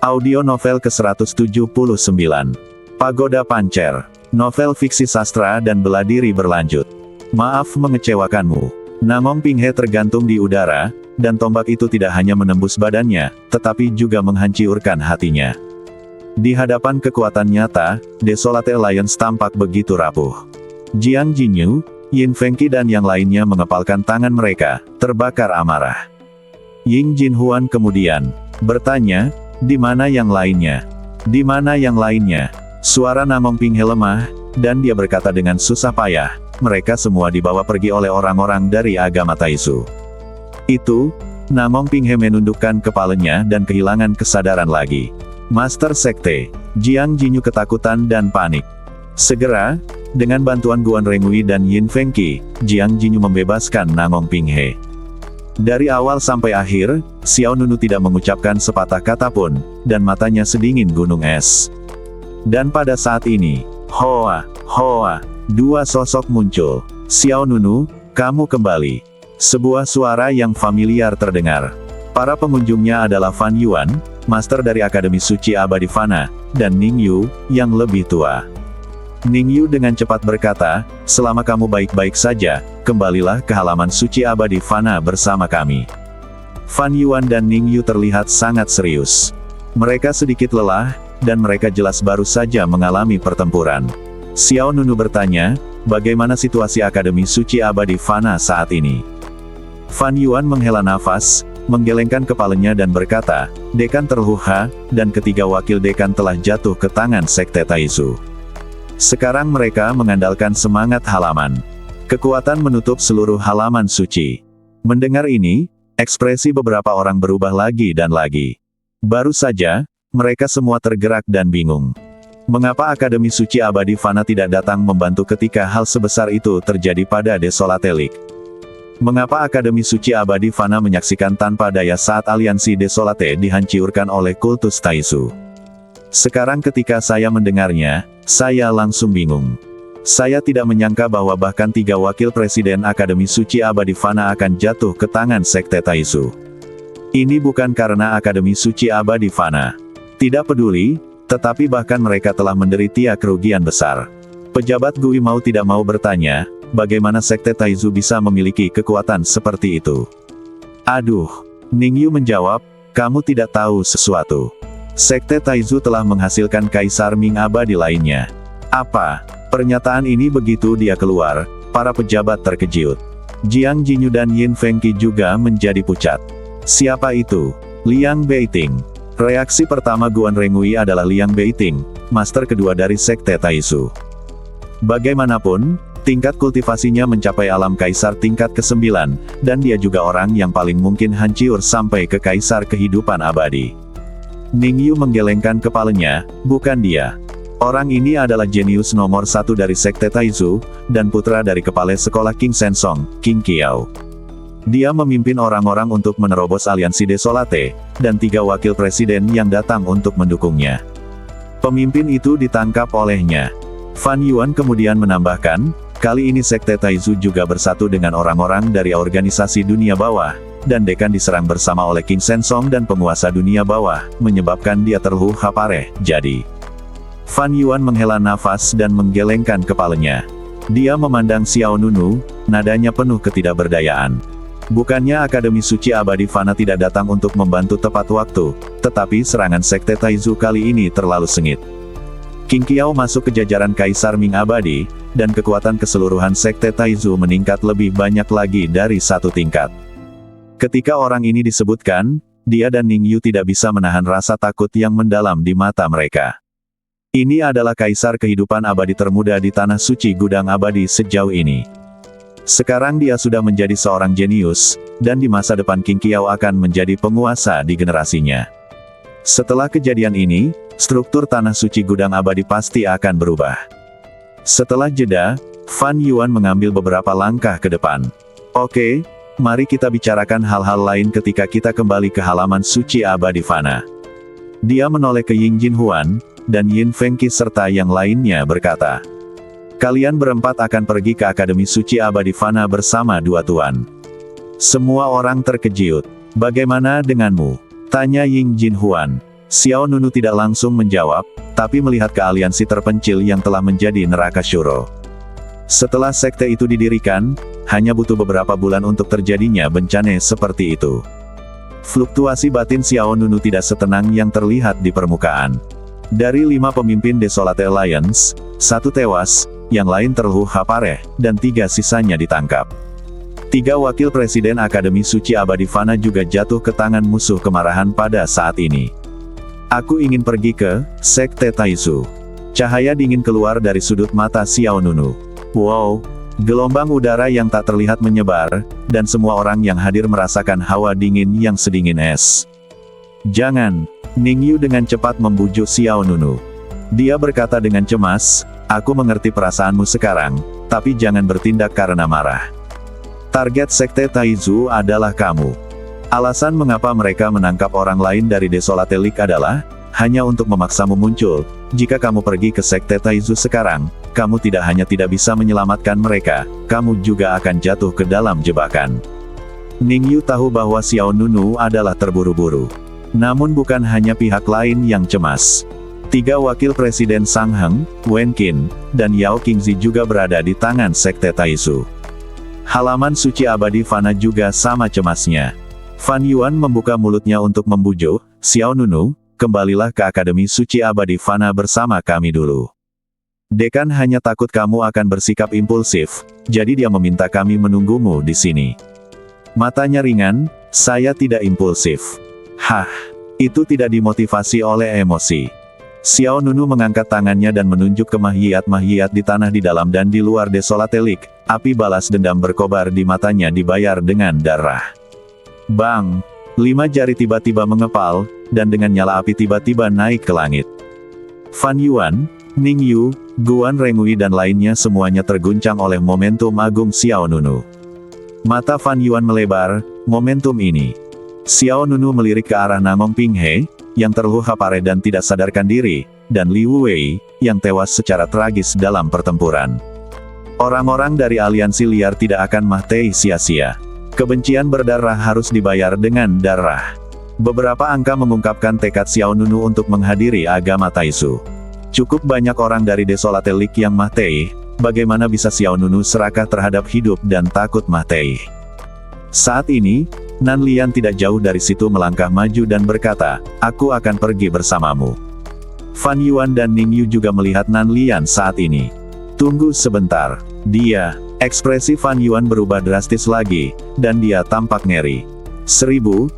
Audio novel ke-179. Pagoda Pancer. Novel fiksi sastra dan bela diri berlanjut. Maaf mengecewakanmu. Namong Pinghe tergantung di udara, dan tombak itu tidak hanya menembus badannya, tetapi juga menghancurkan hatinya. Di hadapan kekuatan nyata, Desolate Alliance tampak begitu rapuh. Jiang Jinyu, Yin Fengqi dan yang lainnya mengepalkan tangan mereka, terbakar amarah. Ying Jinhuan kemudian bertanya, di mana yang lainnya? Di mana yang lainnya? Suara Namong Pinghe lemah, dan dia berkata dengan susah payah, mereka semua dibawa pergi oleh orang-orang dari agama Taizu. Itu, Namong Pinghe menundukkan kepalanya dan kehilangan kesadaran lagi. Master Sekte, Jiang Jinyu ketakutan dan panik. Segera, dengan bantuan Guan Rengui dan Yin Fengqi, Jiang Jinyu membebaskan Namong Pinghe. Dari awal sampai akhir, Xiao Nunu tidak mengucapkan sepatah kata pun, dan matanya sedingin gunung es. Dan pada saat ini, Hoa, dua sosok muncul. Xiao Nunu, kamu kembali. Sebuah suara yang familiar terdengar. Para pengunjungnya adalah Fan Yuan, master dari Akademi Suci Abadi Fana, dan Ning Yu, yang lebih tua. Ning Yu dengan cepat berkata, selama kamu baik-baik saja, kembalilah ke halaman suci abadi Fana bersama kami. Fan Yuan dan Ning Yu terlihat sangat serius. Mereka sedikit lelah, dan mereka jelas baru saja mengalami pertempuran. Xiao Nunu bertanya, bagaimana situasi Akademi Suci Abadi Fana saat ini? Fan Yuan menghela nafas, menggelengkan kepalanya dan berkata, Dekan terluka, dan ketiga wakil dekan telah jatuh ke tangan Sekte Taizu. Sekarang mereka mengandalkan semangat halaman. Kekuatan menutup seluruh halaman suci. Mendengar ini, ekspresi beberapa orang berubah lagi dan lagi. Baru saja, mereka semua tergerak dan bingung. Mengapa Akademi Suci Abadi Fana tidak datang membantu ketika hal sebesar itu terjadi pada Desolate League? Mengapa Akademi Suci Abadi Fana menyaksikan tanpa daya saat aliansi Desolate dihancurkan oleh kultus Taizu? Sekarang ketika saya mendengarnya, saya langsung bingung. Saya tidak menyangka bahwa bahkan 3 wakil presiden Akademi Suci Abadi Fana akan jatuh ke tangan Sekte Taizu. Ini bukan karena Akademi Suci Abadi Fana tidak peduli, tetapi bahkan mereka telah menderita kerugian besar. Pejabat Gui mau tidak mau bertanya, bagaimana Sekte Taizu bisa memiliki kekuatan seperti itu? Aduh, Ning Yu menjawab, kamu tidak tahu sesuatu. Sekte Taizu telah menghasilkan Kaisar Ming abadi lainnya. Apa? Pernyataan ini begitu dia keluar, para pejabat terkejut. Jiang Jinyu dan Yin Fengqi juga menjadi pucat. Siapa itu? Liang Beiting. Reaksi pertama Guan Rengui adalah Liang Beiting, master kedua dari Sekte Taizu. Bagaimanapun, tingkat kultivasinya mencapai alam Kaisar tingkat ke-9, dan dia juga orang yang paling mungkin hancur sampai ke Kaisar kehidupan abadi. Ning Yu menggelengkan kepalanya, bukan dia. Orang ini adalah jenius nomor 1 dari Sekte Taizu, dan putra dari kepala sekolah King Sensong, King Qiao. Dia memimpin orang-orang untuk menerobos aliansi Desolate, dan 3 wakil presiden yang datang untuk mendukungnya. Pemimpin itu ditangkap olehnya. Fan Yuan kemudian menambahkan, kali ini Sekte Taizu juga bersatu dengan orang-orang dari organisasi dunia bawah, dan dekan diserang bersama oleh King Sensong dan penguasa dunia bawah, menyebabkan dia terluka parah. Jadi, Fan Yuan menghela nafas dan menggelengkan kepalanya. Dia memandang Xiao Nunu, nadanya penuh ketidakberdayaan. Bukannya Akademi Suci Abadi Fana tidak datang untuk membantu tepat waktu, tetapi serangan Sekte Taizu kali ini terlalu sengit. King Qiao masuk ke jajaran Kaisar Ming abadi, dan kekuatan keseluruhan Sekte Taizu meningkat lebih banyak lagi dari 1 tingkat. Ketika orang ini disebutkan, dia dan Ning Yu tidak bisa menahan rasa takut yang mendalam di mata mereka. Ini adalah Kaisar kehidupan abadi termuda di Tanah Suci Gudang Abadi sejauh ini. Sekarang dia sudah menjadi seorang jenius, dan di masa depan King Qiao akan menjadi penguasa di generasinya. Setelah kejadian ini, struktur Tanah Suci Gudang Abadi pasti akan berubah. Setelah jeda, Fan Yuan mengambil beberapa langkah ke depan. Oke, mari kita bicarakan hal-hal lain ketika kita kembali ke halaman suci abadi Fana. Dia menoleh ke Ying Jinhuan, dan Yin Fengqi serta yang lainnya berkata, kalian berempat akan pergi ke Akademi Suci Abadi Fana bersama 2 tuan. Semua orang terkejut. Bagaimana denganmu? Tanya Ying Jinhuan. Xiao Nunu tidak langsung menjawab, tapi melihat ke aliansi terpencil yang telah menjadi neraka Shuro. Setelah sekte itu didirikan, hanya butuh beberapa bulan untuk terjadinya bencana seperti itu. Fluktuasi batin Xiao Nunu tidak setenang yang terlihat di permukaan. Dari 5 pemimpin Desolate Alliance, 1 tewas, yang lain terluka parah, dan 3 sisanya ditangkap. 3 wakil presiden Akademi Suci Abadi Fana juga jatuh ke tangan musuh kemarahan pada saat ini. Aku ingin pergi ke Sekte Taizu. Cahaya dingin keluar dari sudut mata Xiao Nunu. Wow, gelombang udara yang tak terlihat menyebar, dan semua orang yang hadir merasakan hawa dingin yang sedingin es. Jangan, Ningyu dengan cepat membujuk Xiao Nunu. Dia berkata dengan cemas, aku mengerti perasaanmu sekarang, tapi jangan bertindak karena marah. Target Sekte Taizu adalah kamu. Alasan mengapa mereka menangkap orang lain dari Desolate League adalah, hanya untuk memaksamu muncul. Jika kamu pergi ke Sekte Taizu sekarang, kamu tidak hanya tidak bisa menyelamatkan mereka, kamu juga akan jatuh ke dalam jebakan. Ningyu tahu bahwa Xiao Nunu adalah terburu-buru. Namun bukan hanya pihak lain yang cemas. 3 wakil presiden Sang Heng, Wen Qin, dan Yao Qingzi juga berada di tangan Sekte Taizu. Halaman suci abadi Fana juga sama cemasnya. Fan Yuan membuka mulutnya untuk membujuk, Xiao Nunu, kembalilah ke Akademi Suci Abadi Fana bersama kami dulu. Dekan hanya takut kamu akan bersikap impulsif, jadi dia meminta kami menunggumu di sini. Matanya ringan, saya tidak impulsif. Hah, itu tidak dimotivasi oleh emosi. Xiao Nunu mengangkat tangannya dan menunjuk ke mahiyat-mahiyat di tanah di dalam dan di luar Desolate League. Api balas dendam berkobar di matanya dibayar dengan darah. Bang! 5 jari tiba-tiba mengepal, dan dengan nyala api tiba-tiba naik ke langit. Fan Yuan, Ningyu, Guan Rengui dan lainnya semuanya terguncang oleh momentum agung Xiao Nunu. Mata Fan Yuan melebar, momentum ini. Xiao Nunu melirik ke arah Namong Pinghe, yang terluka parah dan tidak sadarkan diri, dan Liu Wei, yang tewas secara tragis dalam pertempuran. Orang-orang dari aliansi liar tidak akan mati sia-sia. Kebencian berdarah harus dibayar dengan darah. Beberapa angka mengungkapkan tekad Xiao Nunu untuk menghadiri agama Taizu. Cukup banyak orang dari Desolate League yang mati, bagaimana bisa Xiao Nunu serakah terhadap hidup dan takut mati? Saat ini, Nan Lian tidak jauh dari situ melangkah maju dan berkata, aku akan pergi bersamamu. Fan Yuan dan Ningyu juga melihat Nan Lian saat ini. Tunggu sebentar, dia. Ekspresi Fan Yuan berubah drastis lagi, dan dia tampak ngeri. 1001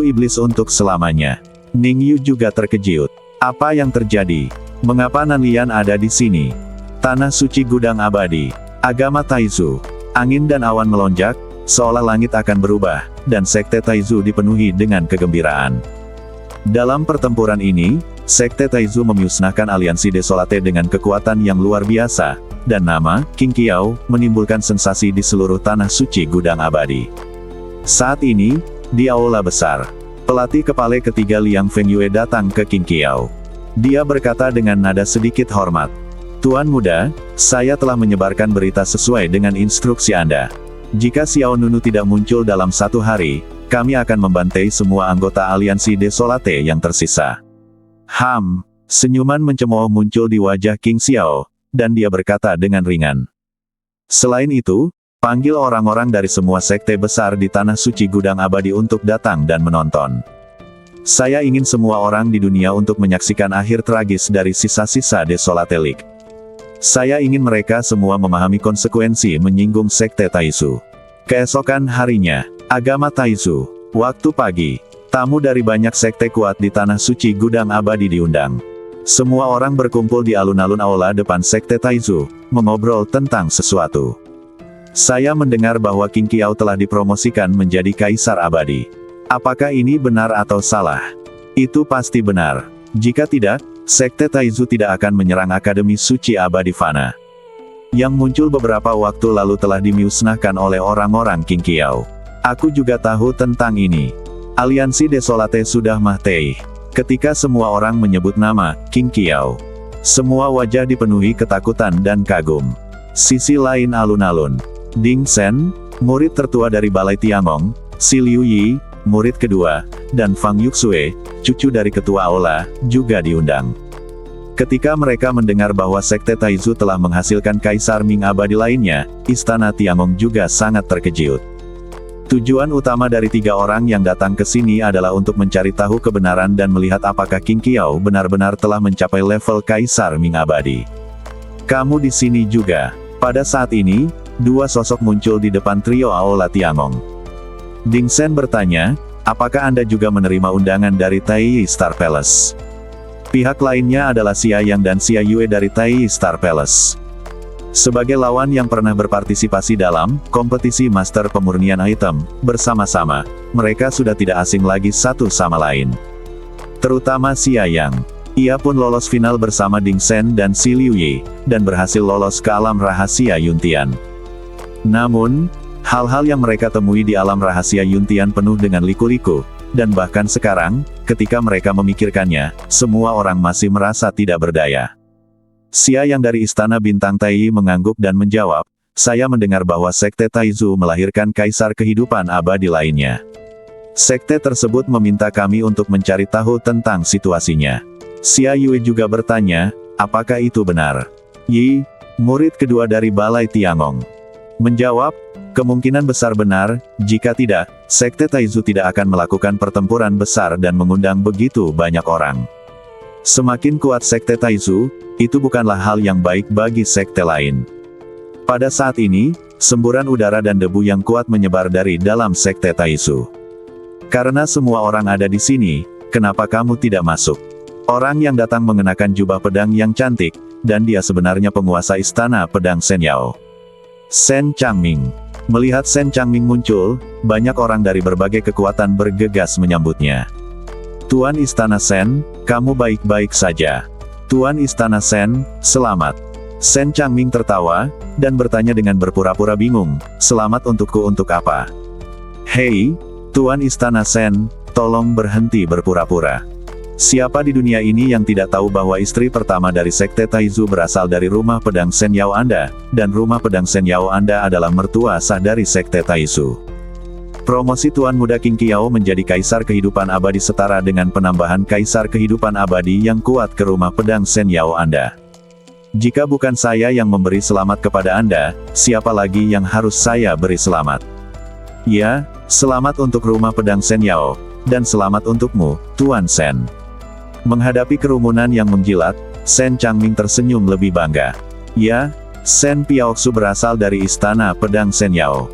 iblis untuk selamanya. Ningyu juga terkejut. Apa yang terjadi? Mengapa Nan Lian ada di sini? Tanah suci gudang abadi. Agama Taizu. Angin dan awan melonjak, seolah langit akan berubah, dan Sekte Taizu dipenuhi dengan kegembiraan. Dalam pertempuran ini, Sekte Taizu memusnahkan aliansi Desolate dengan kekuatan yang luar biasa, dan nama King Qiao menimbulkan sensasi di seluruh tanah suci gudang abadi. Saat ini, di aula besar, pelatih kepala ketiga Liang Fengyue datang ke King Qiao. Dia berkata dengan nada sedikit hormat, Tuan muda, saya telah menyebarkan berita sesuai dengan instruksi Anda. Jika Xiao Nunu tidak muncul dalam 1 hari, kami akan membantai semua anggota aliansi Desolate yang tersisa. Senyuman mencemooh muncul di wajah King Xiao, dan dia berkata dengan ringan. Selain itu, panggil orang-orang dari semua sekte besar di tanah suci gudang abadi untuk datang dan menonton. Saya ingin semua orang di dunia untuk menyaksikan akhir tragis dari sisa-sisa Desolate League. Saya ingin mereka semua memahami konsekuensi menyinggung Sekte Taizu. Keesokan harinya, agama Taizu, waktu pagi, tamu dari banyak sekte kuat di tanah suci gudang abadi diundang. Semua orang berkumpul di alun-alun aula depan Sekte Taizu, mengobrol tentang sesuatu. Saya mendengar bahwa King Qiao telah dipromosikan menjadi Kaisar Abadi. Apakah ini benar atau salah? Itu pasti benar. Jika tidak, Sekte Taizu tidak akan menyerang Akademi Suci Abadi Fana. Yang muncul beberapa waktu lalu telah dimusnahkan oleh orang-orang King Qiao. Aku juga tahu tentang ini. Aliansi Desolate sudah mati. Ketika semua orang menyebut nama King Qiao, semua wajah dipenuhi ketakutan dan kagum. Sisi lain alun-alun, Ding Sen, murid tertua dari Balai Tiangong, Si Liu Yi, murid kedua, dan Fang Yuxue, cucu dari ketua aula, juga diundang. Ketika mereka mendengar bahwa Sekte Taizu telah menghasilkan Kaisar Ming abadi lainnya, Istana Tiangong juga sangat terkejut. Tujuan utama dari 3 orang yang datang ke sini adalah untuk mencari tahu kebenaran dan melihat apakah Qing Qiao benar-benar telah mencapai level Kaisar Ming abadi. Kamu di sini juga. Pada saat ini, 2 sosok muncul di depan trio aula Tiangong. Ding Shen bertanya, apakah Anda juga menerima undangan dari Taiyi Star Palace? Pihak lainnya adalah Xia Yang dan Xia Yue dari Taiyi Star Palace. Sebagai lawan yang pernah berpartisipasi dalam kompetisi Master Pemurnian Item, bersama-sama, mereka sudah tidak asing lagi satu sama lain. Terutama Xia Yang. Ia pun lolos final bersama Ding Shen dan Si Liu Yi, dan berhasil lolos ke alam rahasia Yuntian. Namun, hal-hal yang mereka temui di alam rahasia Yuntian penuh dengan liku-liku, dan bahkan sekarang, ketika mereka memikirkannya, semua orang masih merasa tidak berdaya. Xia Yang dari Istana Bintang Taiyi mengangguk dan menjawab, saya mendengar bahwa Sekte Taizu melahirkan Kaisar Kehidupan Abadi lainnya. Sekte tersebut meminta kami untuk mencari tahu tentang situasinya. Xia Yue juga bertanya, apakah itu benar? Yi, murid kedua dari Balai Tiangong, menjawab, kemungkinan besar benar, jika tidak, Sekte Taizu tidak akan melakukan pertempuran besar dan mengundang begitu banyak orang. Semakin kuat Sekte Taizu, itu bukanlah hal yang baik bagi sekte lain. Pada saat ini, semburan udara dan debu yang kuat menyebar dari dalam Sekte Taizu. Karena semua orang ada di sini, kenapa kamu tidak masuk? Orang yang datang mengenakan jubah pedang yang cantik, dan dia sebenarnya penguasa Istana Pedang Shen Yao. Shen Changming. Melihat Shen Changming muncul, banyak orang dari berbagai kekuatan bergegas menyambutnya. Tuan Istana Shen, kamu baik-baik saja. Tuan Istana Shen, selamat. Shen Changming tertawa, dan bertanya dengan berpura-pura bingung, selamat untukku untuk apa? Hei, Tuan Istana Shen, tolong berhenti berpura-pura. Siapa di dunia ini yang tidak tahu bahwa istri pertama dari Sekte Taizu berasal dari rumah pedang Shen Yao Anda, dan rumah pedang Shen Yao Anda adalah mertua sah dari Sekte Taizu. Promosi Tuan Muda Qing Qiao menjadi Kaisar Kehidupan Abadi setara dengan penambahan Kaisar Kehidupan Abadi yang kuat ke rumah pedang Shen Yao Anda. Jika bukan saya yang memberi selamat kepada Anda, siapa lagi yang harus saya beri selamat? Ya, selamat untuk rumah pedang Shen Yao, dan selamat untukmu, Tuan Shen. Menghadapi kerumunan yang menggila, Shen Changming tersenyum lebih bangga. Ya, Shen Piaoxu berasal dari Istana Pedang Shen Yao.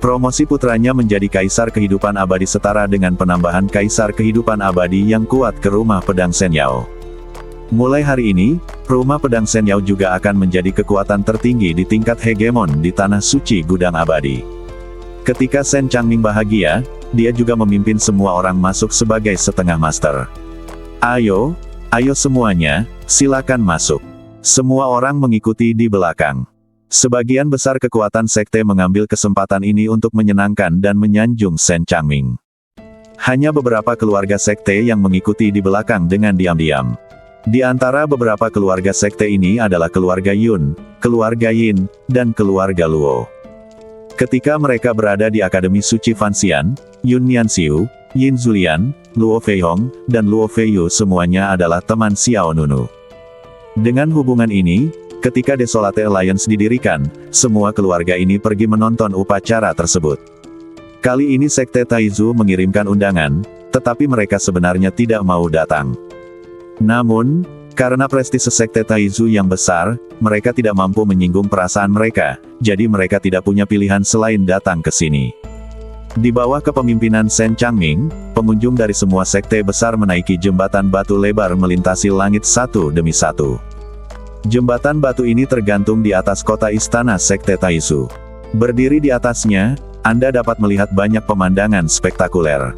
Promosi putranya menjadi Kaisar Kehidupan Abadi setara dengan penambahan Kaisar Kehidupan Abadi yang kuat ke rumah pedang Shen Yao. Mulai hari ini, rumah pedang Shen Yao juga akan menjadi kekuatan tertinggi di tingkat hegemon di Tanah Suci Gudang Abadi. Ketika Shen Changming bahagia, dia juga memimpin semua orang masuk sebagai setengah master. Ayo semuanya, silakan masuk. Semua orang mengikuti di belakang. Sebagian besar kekuatan sekte mengambil kesempatan ini untuk menyenangkan dan menyanjung Shen Changming. Hanya beberapa keluarga sekte yang mengikuti di belakang dengan diam-diam. Di antara beberapa keluarga sekte ini adalah keluarga Yun, keluarga Yin, dan keluarga Luo. Ketika mereka berada di Akademi Suci Fanxian, Yun Nianxiu, Yin Zulian, Luo Feihong, dan Luo Feiyu semuanya adalah teman Xiao Nunu. Dengan hubungan ini, ketika Desolate Alliance didirikan, semua keluarga ini pergi menonton upacara tersebut. Kali ini Sekte Taizu mengirimkan undangan, tetapi mereka sebenarnya tidak mau datang. Namun, karena prestise Sekte Taizu yang besar, mereka tidak mampu menyinggung perasaan mereka, jadi mereka tidak punya pilihan selain datang ke sini. Di bawah kepemimpinan Shen Changming, pengunjung dari semua sekte besar menaiki jembatan batu lebar melintasi langit satu demi satu. Jembatan batu ini tergantung di atas kota istana Sekte Taizu. Berdiri di atasnya, Anda dapat melihat banyak pemandangan spektakuler.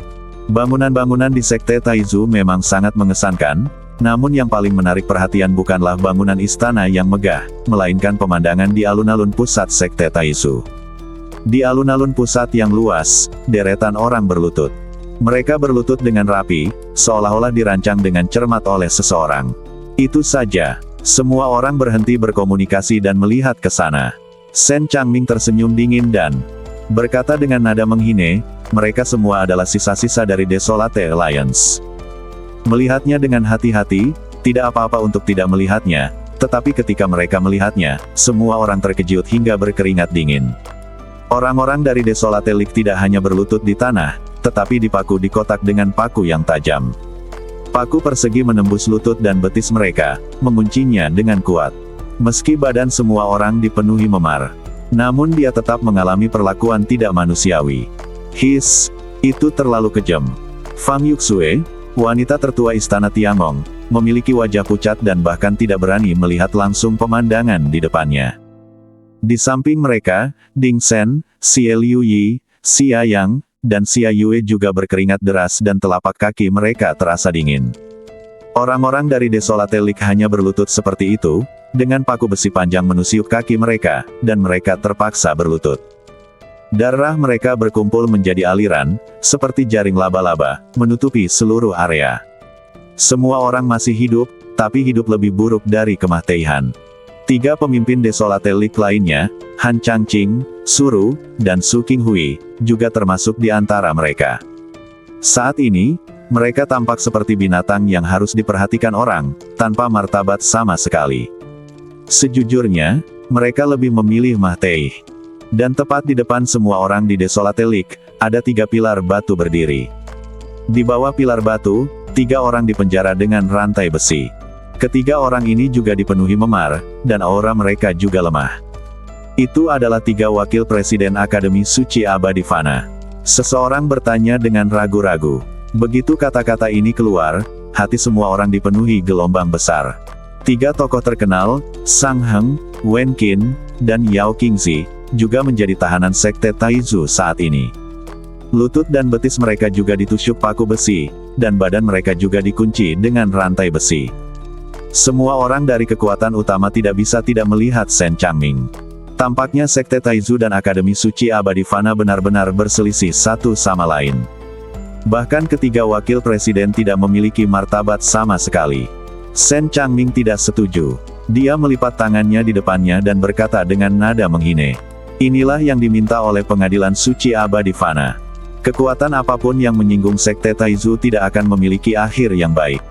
Bangunan-bangunan di Sekte Taizu memang sangat mengesankan, namun yang paling menarik perhatian bukanlah bangunan istana yang megah, melainkan pemandangan di alun-alun pusat Sekte Taizu. Di alun-alun pusat yang luas, deretan orang berlutut. Mereka berlutut dengan rapi, seolah-olah dirancang dengan cermat oleh seseorang. Itu saja. Semua orang berhenti berkomunikasi dan melihat ke sana. Shen Changming tersenyum dingin dan berkata dengan nada menghine, mereka semua adalah sisa-sisa dari Desolate Alliance. Melihatnya dengan hati-hati, tidak apa-apa untuk tidak melihatnya, tetapi ketika mereka melihatnya, semua orang terkejut hingga berkeringat dingin. Orang-orang dari Desolate League tidak hanya berlutut di tanah, tetapi dipaku di kotak dengan paku yang tajam. Paku persegi menembus lutut dan betis mereka, menguncinya dengan kuat. Meski badan semua orang dipenuhi memar, namun dia tetap mengalami perlakuan tidak manusiawi. Itu terlalu kejam. Fang Yuxue, wanita tertua istana Tiangong, memiliki wajah pucat dan bahkan tidak berani melihat langsung pemandangan di depannya. Di samping mereka, Ding Sen, Xie Liuyi, Xia Yang, dan Xia Yue juga berkeringat deras dan telapak kaki mereka terasa dingin. Orang-orang dari Desolate League hanya berlutut seperti itu, dengan paku besi panjang menusuk kaki mereka, dan mereka terpaksa berlutut. Darah mereka berkumpul menjadi aliran, seperti jaring laba-laba, menutupi seluruh area. Semua orang masih hidup, tapi hidup lebih buruk dari kematian. 3 pemimpin Desolate League lainnya, Han Changqing, Suru, dan Su Qinghui, juga termasuk di antara mereka. Saat ini, mereka tampak seperti binatang yang harus diperhatikan orang, tanpa martabat sama sekali. Sejujurnya, mereka lebih memilih Ma Tei. Dan tepat di depan semua orang di Desolate League, ada 3 pilar batu berdiri. Di bawah pilar batu, 3 orang dipenjara dengan rantai besi. Ketiga orang ini juga dipenuhi memar, dan aura mereka juga lemah. Itu adalah 3 wakil presiden Akademi Suci Abadi Fana. Seseorang bertanya dengan ragu-ragu. Begitu kata-kata ini keluar, hati semua orang dipenuhi gelombang besar. 3 tokoh terkenal, Sang Heng, Wen Qin, dan Yao Qingzi, juga menjadi tahanan sekte Taizu saat ini. Lutut dan betis mereka juga ditusuk paku besi, dan badan mereka juga dikunci dengan rantai besi. Semua orang dari kekuatan utama tidak bisa tidak melihat Shen Changming. Tampaknya sekte Taizu dan Akademi Suci Abadi Fana benar-benar berselisih satu sama lain. Bahkan ketiga wakil presiden tidak memiliki martabat sama sekali. Shen Changming tidak setuju. Dia melipat tangannya di depannya dan berkata dengan nada menghine. Inilah yang diminta oleh pengadilan suci abadi Fana. Kekuatan apapun yang menyinggung sekte Taizu tidak akan memiliki akhir yang baik.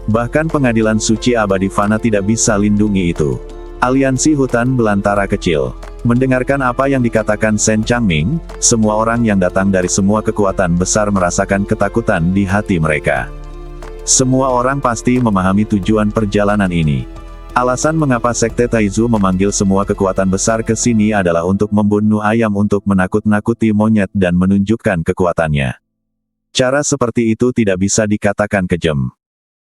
Bahkan pengadilan suci abadi Fana tidak bisa lindungi itu. Aliansi hutan belantara kecil. Mendengarkan apa yang dikatakan Shen Changming, semua orang yang datang dari semua kekuatan besar merasakan ketakutan di hati mereka. Semua orang pasti memahami tujuan perjalanan ini. Alasan mengapa sekte Taizu memanggil semua kekuatan besar ke sini adalah untuk membunuh ayam untuk menakut-nakuti monyet dan menunjukkan kekuatannya. Cara seperti itu tidak bisa dikatakan kejam.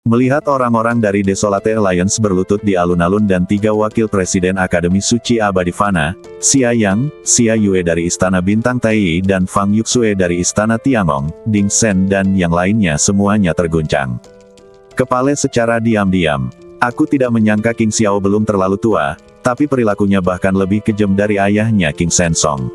Melihat orang-orang dari Desolate Alliance berlutut di alun-alun dan 3 wakil presiden Akademi Suci Abadi Fana, Xia Yang, Xia Yue dari Istana Bintang Tai dan Fang Yuxue dari Istana Tiangong, Ding Sen dan yang lainnya semuanya terguncang. Kepala secara diam-diam. Aku tidak menyangka King Xiao belum terlalu tua, tapi perilakunya bahkan lebih kejam dari ayahnya King Shen Song.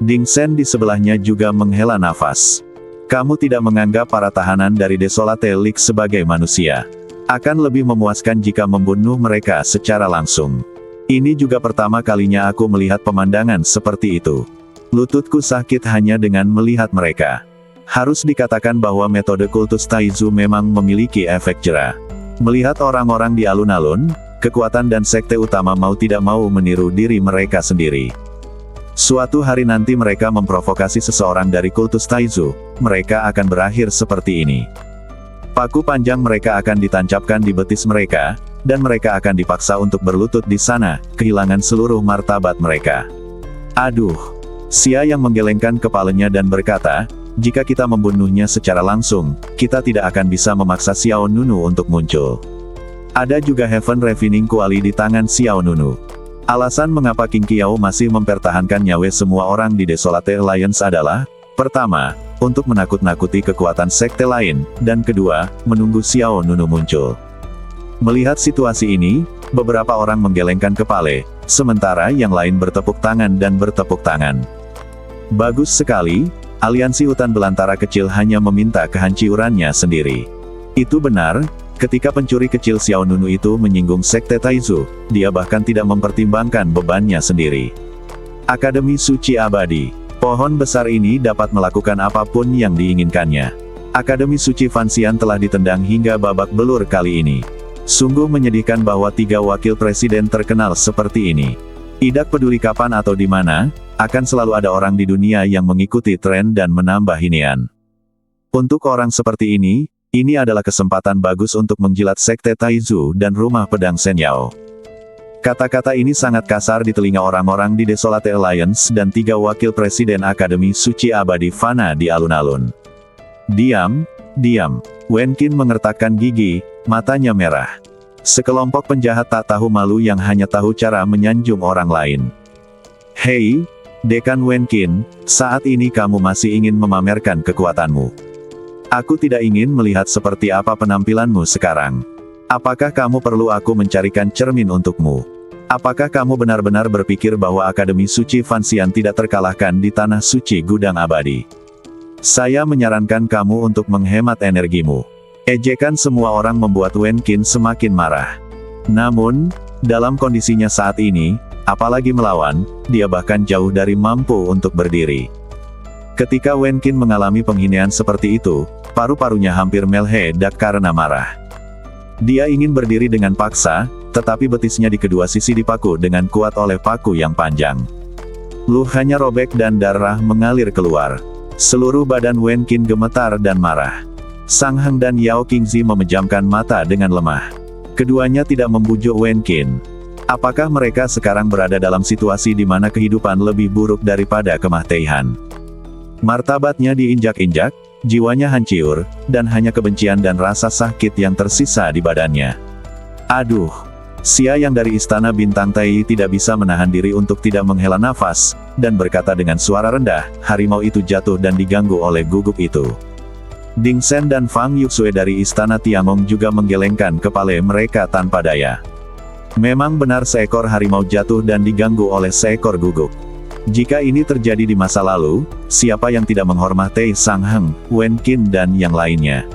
Ding Sen di sebelahnya juga menghela nafas. Kamu tidak menganggap para tahanan dari Desolate League sebagai manusia. Akan lebih memuaskan jika membunuh mereka secara langsung. Ini juga pertama kalinya aku melihat pemandangan seperti itu. Lututku sakit hanya dengan melihat mereka. Harus dikatakan bahwa metode kultus Taizu memang memiliki efek jera. Melihat orang-orang di alun-alun, kekuatan dan sekte utama mau tidak mau meniru diri mereka sendiri. Suatu hari nanti mereka memprovokasi seseorang dari kultus Taizu, mereka akan berakhir seperti ini. Paku panjang mereka akan ditancapkan di betis mereka, dan mereka akan dipaksa untuk berlutut di sana, kehilangan seluruh martabat mereka. Aduh! Xia yang menggelengkan kepalanya dan berkata, jika kita membunuhnya secara langsung, kita tidak akan bisa memaksa Xiao Nunu untuk muncul. Ada juga Heaven Refining Kuali di tangan Xiao Nunu. Alasan mengapa King Qiao masih mempertahankan nyawa semua orang di Desolate Alliance adalah, pertama, untuk menakut-nakuti kekuatan sekte lain, dan kedua, menunggu Xiao Nunu muncul. Melihat situasi ini, beberapa orang menggelengkan kepala, sementara yang lain bertepuk tangan dan bertepuk tangan. Bagus sekali, aliansi hutan belantara kecil hanya meminta kehancurannya sendiri. Itu benar. Ketika pencuri kecil Xiao Nunu itu menyinggung sekte Taizu, dia bahkan tidak mempertimbangkan bebannya sendiri. Akademi Suci Abadi. Pohon besar ini dapat melakukan apapun yang diinginkannya. Akademi Suci Fanxian telah ditendang hingga babak belur kali ini. Sungguh menyedihkan bahwa 3 wakil presiden terkenal seperti ini. Tidak peduli kapan atau di mana, akan selalu ada orang di dunia yang mengikuti tren dan menambah hinian. Untuk orang seperti ini adalah kesempatan bagus untuk menjilat Sekte Taizu dan Rumah Pedang Shenyao. Kata-kata ini sangat kasar di telinga orang-orang di Desolate Alliance dan 3 wakil presiden Akademi Suci Abadi Fana di alun-alun. Diam, diam. Wen Qin mengertakkan gigi, matanya merah. Sekelompok penjahat tak tahu malu yang hanya tahu cara menyanjung orang lain. Hei, Dekan Wen Qin, saat ini kamu masih ingin memamerkan kekuatanmu. Aku tidak ingin melihat seperti apa penampilanmu sekarang. Apakah kamu perlu aku mencarikan cermin untukmu? Apakah kamu benar-benar berpikir bahwa Akademi Suci Fanxian tidak terkalahkan di Tanah Suci Gudang Abadi? Saya menyarankan kamu untuk menghemat energimu. Ejekan semua orang membuat Wen Qin semakin marah. Namun, dalam kondisinya saat ini, apalagi melawan, dia bahkan jauh dari mampu untuk berdiri. Ketika Wen Qin mengalami penghinaan seperti itu, paru-parunya hampir meledak karena marah. Dia ingin berdiri dengan paksa, tetapi betisnya di kedua sisi dipaku dengan kuat oleh paku yang panjang. Luhanya robek dan darah mengalir keluar. Seluruh badan Wen Qin gemetar dan marah. Sang Heng dan Yao Qingzi memejamkan mata dengan lemah. Keduanya tidak membujuk Wen Qin. Apakah mereka sekarang berada dalam situasi di mana kehidupan lebih buruk daripada kematian? Martabatnya diinjak-injak, jiwanya hancur, dan hanya kebencian dan rasa sakit yang tersisa di badannya. Aduh! Xia yang dari Istana Bintang Tai tidak bisa menahan diri untuk tidak menghela nafas, dan berkata dengan suara rendah, harimau itu jatuh dan diganggu oleh gugup itu. Ding Shen dan Fang Yuxue dari Istana Tiangong juga menggelengkan kepala mereka tanpa daya. Memang benar seekor harimau jatuh dan diganggu oleh seekor gugup. Jika ini terjadi di masa lalu, siapa yang tidak menghormati Sang Heng, Wen Qin dan yang lainnya?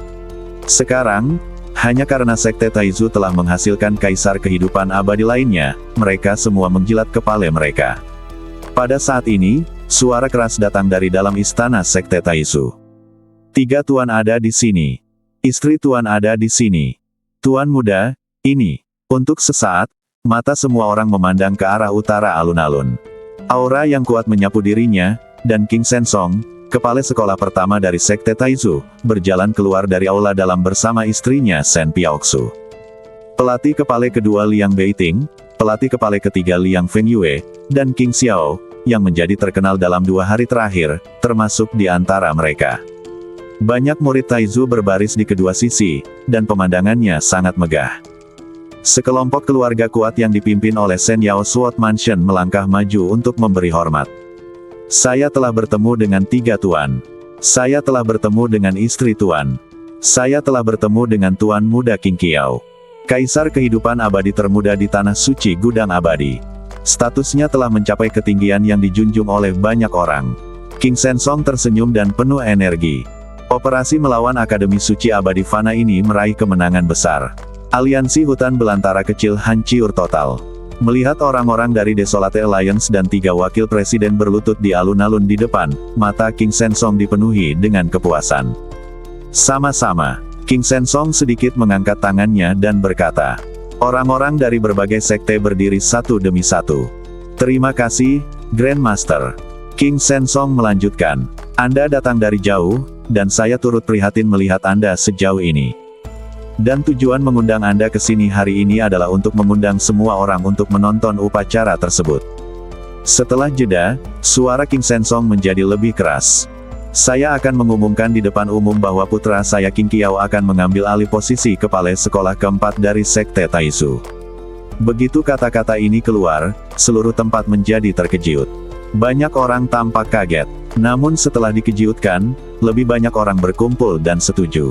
Sekarang, hanya karena Sekte Taizu telah menghasilkan kaisar kehidupan abadi lainnya, mereka semua menjilat kepala mereka. Pada saat ini, suara keras datang dari dalam istana Sekte Taizu. 3 tuan ada di sini. Istri tuan ada di sini. Tuan muda, ini. Untuk sesaat, mata semua orang memandang ke arah utara alun-alun. Aura yang kuat menyapu dirinya, dan King Sensong, kepala sekolah pertama dari Sekte Taizu, berjalan keluar dari aula dalam bersama istrinya Shen Piaoxu. Pelatih kepala kedua Liang Beiting, pelatih kepala ketiga Liang Fengyue, dan King Xiao, yang menjadi terkenal dalam 2 hari terakhir, termasuk di antara mereka. Banyak murid Taizu berbaris di kedua sisi, dan pemandangannya sangat megah. Sekelompok keluarga kuat yang dipimpin oleh Shen Yao Sword Mansion melangkah maju untuk memberi hormat. Saya telah bertemu dengan 3 tuan. Saya telah bertemu dengan istri tuan. Saya telah bertemu dengan tuan muda King Qiao. Kaisar kehidupan abadi termuda di Tanah Suci Gudang Abadi. Statusnya telah mencapai ketinggian yang dijunjung oleh banyak orang. King Sensong tersenyum dan penuh energi. Operasi melawan Akademi Suci Abadi Fana ini meraih kemenangan besar. Aliansi hutan belantara kecil hancur total. Melihat orang-orang dari Desolate Alliance dan 3 wakil presiden berlutut di alun-alun di depan, mata King Sensong dipenuhi dengan kepuasan. Sama-sama, King Sensong sedikit mengangkat tangannya dan berkata, orang-orang dari berbagai sekte berdiri satu demi satu. Terima kasih, Grandmaster. King Sensong melanjutkan, Anda datang dari jauh, dan saya turut prihatin melihat Anda sejauh ini. Dan tujuan mengundang Anda ke sini hari ini adalah untuk mengundang semua orang untuk menonton upacara tersebut. Setelah jeda, suara King Sensong menjadi lebih keras. Saya akan mengumumkan di depan umum bahwa putra saya King Qiao akan mengambil alih posisi kepala sekolah keempat dari Sekte Taizu. Begitu kata-kata ini keluar, seluruh tempat menjadi terkejut. Banyak orang tampak kaget. Namun setelah dikejutkan, lebih banyak orang berkumpul dan setuju.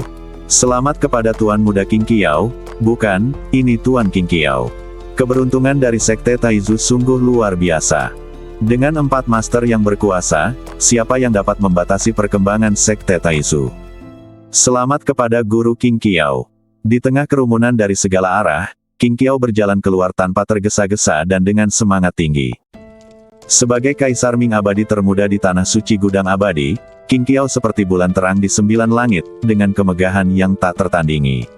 Selamat kepada Tuan Muda King Qiao, bukan, ini Tuan King Qiao. Keberuntungan dari Sekte Taizu sungguh luar biasa. Dengan 4 master yang berkuasa, siapa yang dapat membatasi perkembangan Sekte Taizu? Selamat kepada Guru King Qiao. Di tengah kerumunan dari segala arah, King Qiao berjalan keluar tanpa tergesa-gesa dan dengan semangat tinggi. Sebagai Kaisar Ming abadi termuda di Tanah Suci Gudang Abadi, Qing Qiao seperti bulan terang di 9 langit, dengan kemegahan yang tak tertandingi.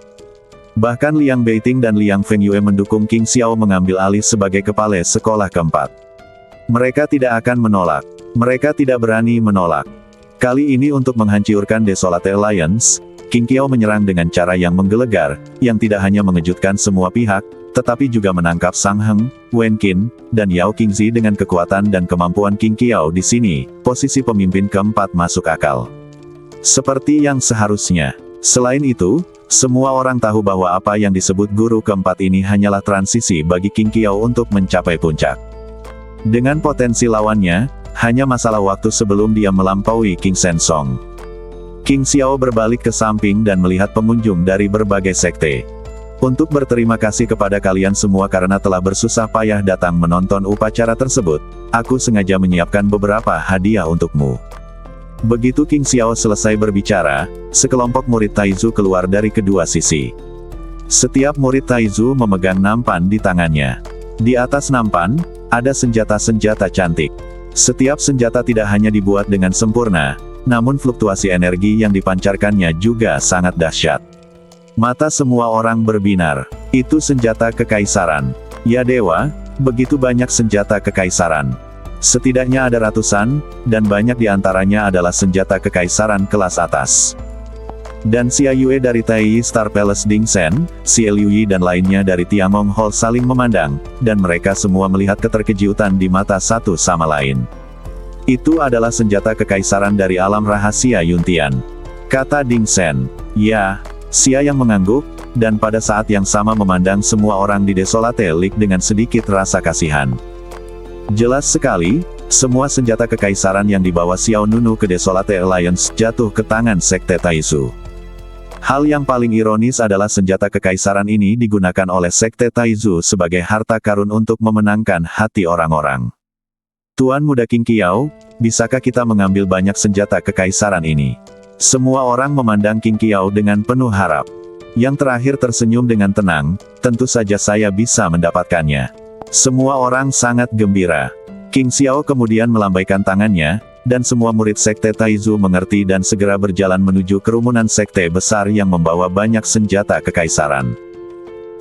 Bahkan Liang Beiting dan Liang Fengyue mendukung Qing Xiao mengambil alih sebagai kepala sekolah keempat. Mereka tidak akan menolak. Mereka tidak berani menolak. Kali ini untuk menghancurkan Desolate Alliance, Qing Qiao menyerang dengan cara yang menggelegar, yang tidak hanya mengejutkan semua pihak, tetapi juga menangkap Sang Heng, Wen Qin, dan Yao Qingzi dengan kekuatan dan kemampuan Qing Qiao di sini, posisi pemimpin keempat masuk akal. Seperti yang seharusnya. Selain itu, semua orang tahu bahwa apa yang disebut guru keempat ini hanyalah transisi bagi Qing Qiao untuk mencapai puncak. Dengan potensi lawannya, hanya masalah waktu sebelum dia melampaui Qing Shensong. Qing Xiao berbalik ke samping dan melihat pengunjung dari berbagai sekte. Untuk berterima kasih kepada kalian semua karena telah bersusah payah datang menonton upacara tersebut, aku sengaja menyiapkan beberapa hadiah untukmu. Begitu Qing Xiao selesai berbicara, sekelompok murid Taizu keluar dari kedua sisi. Setiap murid Taizu memegang nampan di tangannya. Di atas nampan, ada senjata-senjata cantik. Setiap senjata tidak hanya dibuat dengan sempurna, namun fluktuasi energi yang dipancarkannya juga sangat dahsyat. Mata semua orang berbinar. Itu senjata kekaisaran. Ya dewa, begitu banyak senjata kekaisaran. Setidaknya ada ratusan, dan banyak di antaranya adalah senjata kekaisaran kelas atas. Dan Xia Yue dari Tai Star Palace Dingsen, Xie Liuyi dan lainnya dari Tiangong Hall saling memandang, dan mereka semua melihat keterkejutan di mata satu sama lain. Itu adalah senjata kekaisaran dari alam rahasia Yuntian. Kata Dingsen. Ya, Xia yang mengangguk, dan pada saat yang sama memandang semua orang di Desolate League dengan sedikit rasa kasihan. Jelas sekali, semua senjata kekaisaran yang dibawa Xiao Nunu ke Desolate Alliance jatuh ke tangan Sekte Taizu. Hal yang paling ironis adalah senjata kekaisaran ini digunakan oleh Sekte Taizu sebagai harta karun untuk memenangkan hati orang-orang. Tuan Muda Qing Qiao, bisakah kita mengambil banyak senjata kekaisaran ini? Semua orang memandang Qing Qiao dengan penuh harap. Yang terakhir tersenyum dengan tenang, tentu saja saya bisa mendapatkannya. Semua orang sangat gembira. Qing Xiao kemudian melambaikan tangannya, dan semua murid Sekte Taizu mengerti dan segera berjalan menuju kerumunan sekte besar yang membawa banyak senjata kekaisaran.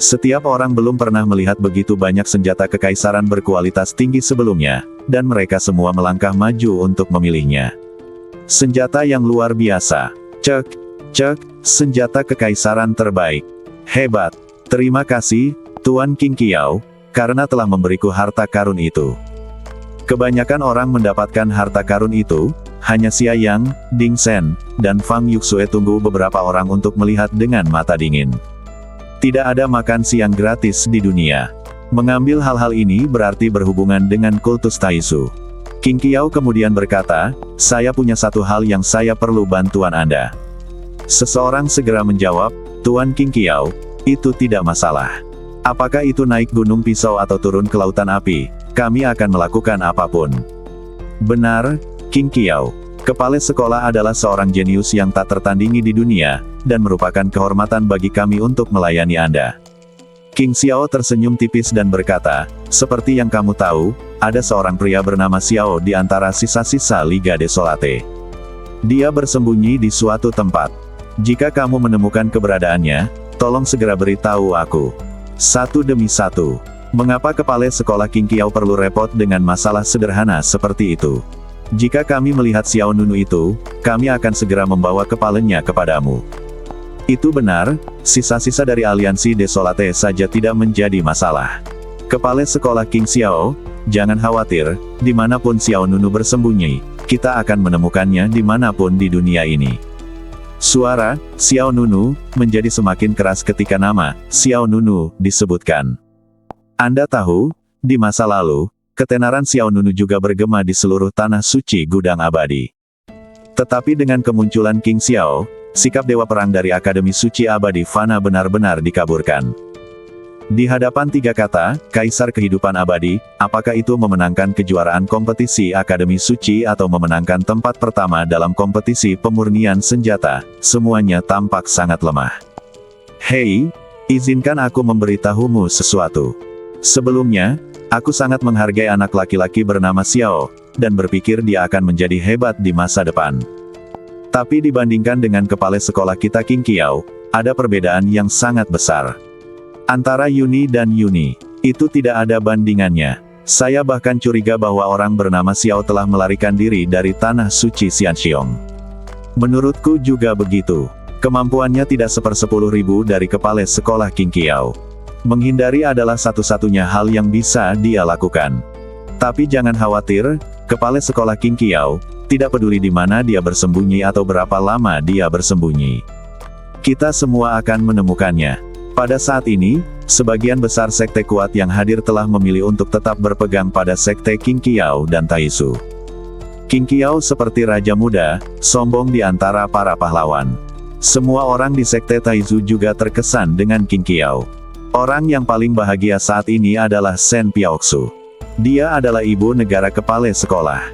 Setiap orang belum pernah melihat begitu banyak senjata kekaisaran berkualitas tinggi sebelumnya, dan mereka semua melangkah maju untuk memilihnya. Senjata yang luar biasa. Cek, cek, senjata kekaisaran terbaik. Hebat. Terima kasih, Tuan Qing Qiao, karena telah memberiku harta karun itu. Kebanyakan orang mendapatkan harta karun itu, hanya Xia Yang, Ding Shen, dan Fang Yuxue tunggu beberapa orang untuk melihat dengan mata dingin. Tidak ada makan siang gratis di dunia. Mengambil hal-hal ini berarti berhubungan dengan kultus Taizu. Qing Qiao kemudian berkata, saya punya satu hal yang saya perlu bantuan Anda. Seseorang segera menjawab, Tuan Qing Qiao, itu tidak masalah. Apakah itu naik gunung pisau atau turun ke lautan api, kami akan melakukan apapun. Benar, Qing Qiao. Kepala sekolah adalah seorang jenius yang tak tertandingi di dunia, dan merupakan kehormatan bagi kami untuk melayani Anda. Qing Xiao tersenyum tipis dan berkata, seperti yang kamu tahu, ada seorang pria bernama Xiao di antara sisa-sisa Liga Desolate. Dia bersembunyi di suatu tempat. Jika kamu menemukan keberadaannya, tolong segera beritahu aku. Satu demi satu. Mengapa kepala sekolah Qing Qiao perlu repot dengan masalah sederhana seperti itu? Jika kami melihat Xiao Nunu itu, kami akan segera membawa kepalanya kepadamu. Itu benar, sisa-sisa dari aliansi Desolate saja tidak menjadi masalah. Kepala sekolah Qing Xiao, jangan khawatir, dimanapun Xiao Nunu bersembunyi, kita akan menemukannya dimanapun di dunia ini. Suara Xiao Nunu menjadi semakin keras ketika nama Xiao Nunu disebutkan. Anda tahu, di masa lalu, ketenaran Xiao Nunu juga bergema di seluruh tanah suci Gudang Abadi. Tetapi dengan kemunculan Qing Xiao, sikap dewa perang dari Akademi Suci Abadi Fana benar-benar dikaburkan. Di hadapan tiga kata, Kaisar Kehidupan Abadi, apakah itu memenangkan kejuaraan kompetisi Akademi Suci atau memenangkan tempat pertama dalam kompetisi pemurnian senjata, semuanya tampak sangat lemah. Hei, izinkan aku memberitahumu sesuatu. Sebelumnya, Aku sangat menghargai anak laki-laki bernama Xiao, dan berpikir dia akan menjadi hebat di masa depan. Tapi dibandingkan dengan kepala sekolah kita Qing Qiao, ada perbedaan yang sangat besar. Antara Yuni dan Yuni, itu tidak ada bandingannya. Saya bahkan curiga bahwa orang bernama Xiao telah melarikan diri dari tanah suci Xianxiong. Menurutku juga begitu. Kemampuannya tidak seper-10.000 dari kepala sekolah Qing Qiao. Menghindari adalah satu-satunya hal yang bisa dia lakukan. Tapi jangan khawatir, kepala sekolah Qing Qiao tidak peduli di mana dia bersembunyi atau berapa lama dia bersembunyi. Kita semua akan menemukannya. Pada saat ini, sebagian besar sekte kuat yang hadir telah memilih untuk tetap berpegang pada sekte Qing Qiao dan Taizu. Qing Qiao seperti raja muda, sombong di antara para pahlawan. Semua orang di sekte Taizu juga terkesan dengan Qing Qiao. Orang yang paling bahagia saat ini adalah Shen Piaoxu. Dia adalah ibu negara kepala sekolah.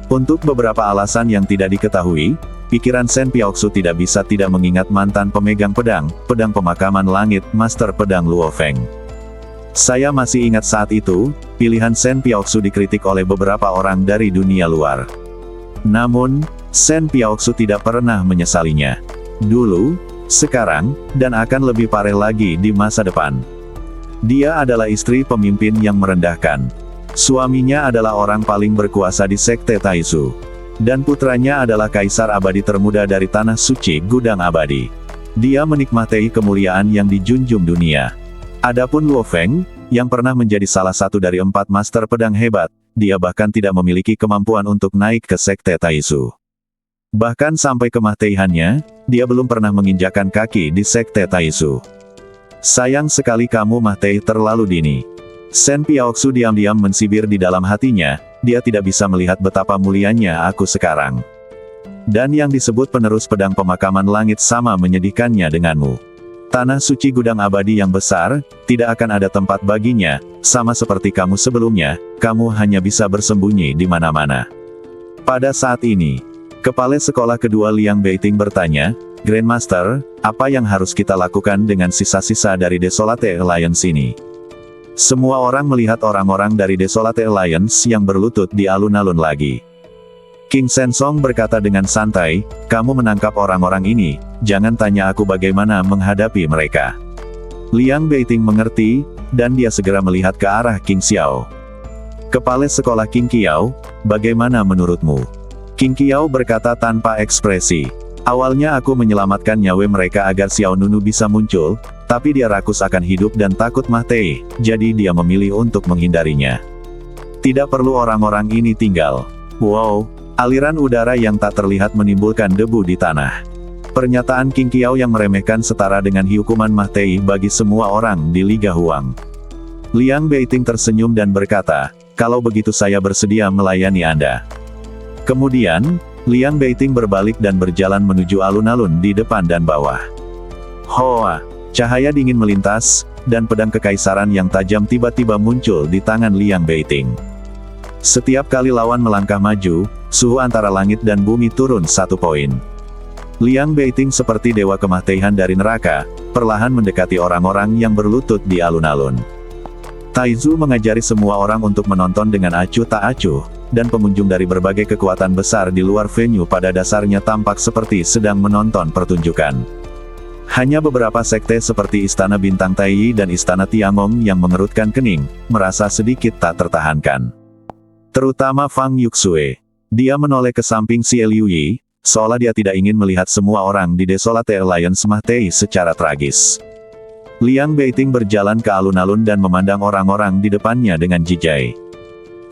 Untuk beberapa alasan yang tidak diketahui, pikiran Shen Piaoxu tidak bisa tidak mengingat mantan pemegang pedang pemakaman langit, Master Pedang Luo Feng. Saya masih ingat saat itu, pilihan Shen Piaoxu dikritik oleh beberapa orang dari dunia luar. Namun, Shen Piaoxu tidak pernah menyesalinya. Dulu, sekarang, dan akan lebih parah lagi di masa depan. Dia adalah istri pemimpin yang merendahkan. Suaminya adalah orang paling berkuasa di sekte Taizu. Dan putranya adalah kaisar abadi termuda dari tanah suci Gudang Abadi. Dia menikmati kemuliaan yang dijunjung dunia. Adapun Luo Feng, yang pernah menjadi salah satu dari 4 master pedang hebat, dia bahkan tidak memiliki kemampuan untuk naik ke sekte Taizu. Bahkan sampai kematiannya, dia belum pernah menginjakkan kaki di sekte Taizu. Sayang sekali kamu mati terlalu dini. Shen Piaoxu diam-diam mensibir di dalam hatinya, dia tidak bisa melihat betapa mulianya aku sekarang. Dan yang disebut penerus pedang pemakaman langit sama menyedihkannya denganmu. Tanah suci Gudang Abadi yang besar, tidak akan ada tempat baginya, sama seperti kamu sebelumnya, kamu hanya bisa bersembunyi di mana-mana. Pada saat ini, kepala sekolah kedua Liang Beiting bertanya, Grandmaster, apa yang harus kita lakukan dengan sisa-sisa dari Desolate Alliance ini? Semua orang melihat orang-orang dari Desolate Alliance yang berlutut di alun-alun lagi. King Shensong berkata dengan santai, kamu menangkap orang-orang ini, jangan tanya aku bagaimana menghadapi mereka. Liang Beiting mengerti, dan dia segera melihat ke arah King Xiao. Kepala sekolah Qing Qiao, bagaimana menurutmu? Qing Qiao berkata tanpa ekspresi. Awalnya aku menyelamatkan nyawa mereka agar Xiao Nunu bisa muncul, tapi dia rakus akan hidup dan takut mati, jadi dia memilih untuk menghindarinya. Tidak perlu orang-orang ini tinggal. Wow, aliran udara yang tak terlihat menimbulkan debu di tanah. Pernyataan Qing Qiao yang meremehkan setara dengan hukuman mati bagi semua orang di Liga Huang. Liang Beiting tersenyum dan berkata, kalau begitu saya bersedia melayani Anda. Kemudian, Liang Beiting berbalik dan berjalan menuju alun-alun di depan dan bawah. Hoa, cahaya dingin melintas, dan pedang kekaisaran yang tajam tiba-tiba muncul di tangan Liang Beiting. Setiap kali lawan melangkah maju, suhu antara langit dan bumi turun 1 poin. Liang Beiting seperti dewa kematian dari neraka, perlahan mendekati orang-orang yang berlutut di alun-alun. Taizu mengajari semua orang untuk menonton dengan acuh tak acuh, dan pengunjung dari berbagai kekuatan besar di luar venue pada dasarnya tampak seperti sedang menonton pertunjukan. Hanya beberapa sekte seperti Istana Bintang Taiyi dan Istana Tiangong yang mengerutkan kening, merasa sedikit tak tertahankan. Terutama Fang Yuxue. Dia menoleh ke samping si Liu Yi, seolah dia tidak ingin melihat semua orang di Desolate Alliance mati secara tragis. Liang Beiting berjalan ke alun-alun dan memandang orang-orang di depannya dengan jijai.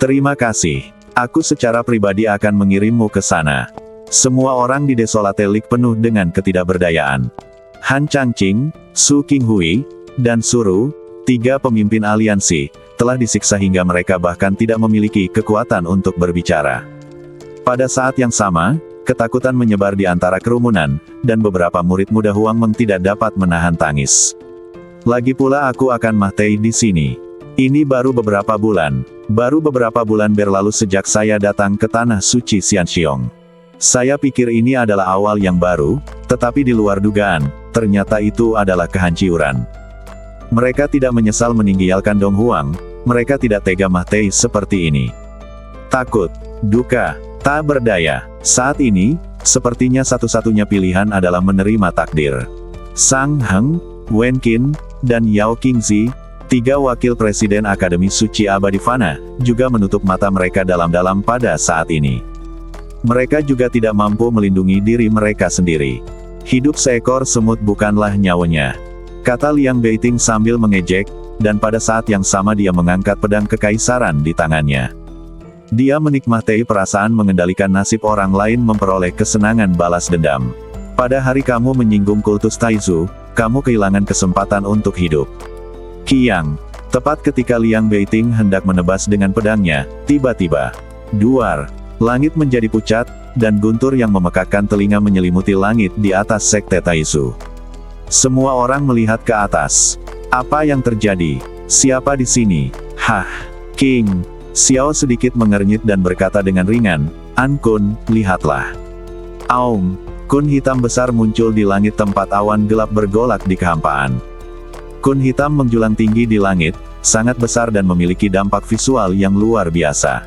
Terima kasih. Aku secara pribadi akan mengirimmu ke sana. Semua orang di Desolate League penuh dengan ketidakberdayaan. Han Changqing, Su Qinghui, dan Suru, 3 pemimpin aliansi, telah disiksa hingga mereka bahkan tidak memiliki kekuatan untuk berbicara. Pada saat yang sama, ketakutan menyebar di antara kerumunan, dan beberapa murid muda Huang Meng tidak dapat menahan tangis. Lagi pula aku akan mati di sini. Ini baru beberapa bulan berlalu sejak saya datang ke tanah suci Xianxiong. Saya pikir ini adalah awal yang baru, tetapi di luar dugaan, ternyata itu adalah kehancuran. Mereka tidak menyesal meninggalkan Dong Huang, mereka tidak tega mati seperti ini. Takut, duka, tak berdaya. Saat ini, sepertinya satu-satunya pilihan adalah menerima takdir. Sang Heng, Wen Qin, dan Yao Qingzi, 3 wakil presiden Akademi Suci Abadi Fana, juga menutup mata mereka dalam-dalam pada saat ini. Mereka juga tidak mampu melindungi diri mereka sendiri. Hidup seekor semut bukanlah nyawanya, kata Liang Beiting sambil mengejek, dan pada saat yang sama dia mengangkat pedang kekaisaran di tangannya. Dia menikmati perasaan mengendalikan nasib orang lain memperoleh kesenangan balas dendam. Pada hari kamu menyinggung kultus Taizu, kamu kehilangan kesempatan untuk hidup. Qiang, tepat ketika Liang Beiting hendak menebas dengan pedangnya, tiba-tiba, duar, langit menjadi pucat, dan guntur yang memekakkan telinga menyelimuti langit di atas sekte Taizu. Semua orang melihat ke atas. Apa yang terjadi? Siapa di sini? Hah, King. Xiao sedikit mengernyit dan berkata dengan ringan, An Kun, lihatlah. Aum, kun hitam besar muncul di langit tempat awan gelap bergolak di kehampaan. Kun hitam menjulang tinggi di langit, sangat besar dan memiliki dampak visual yang luar biasa.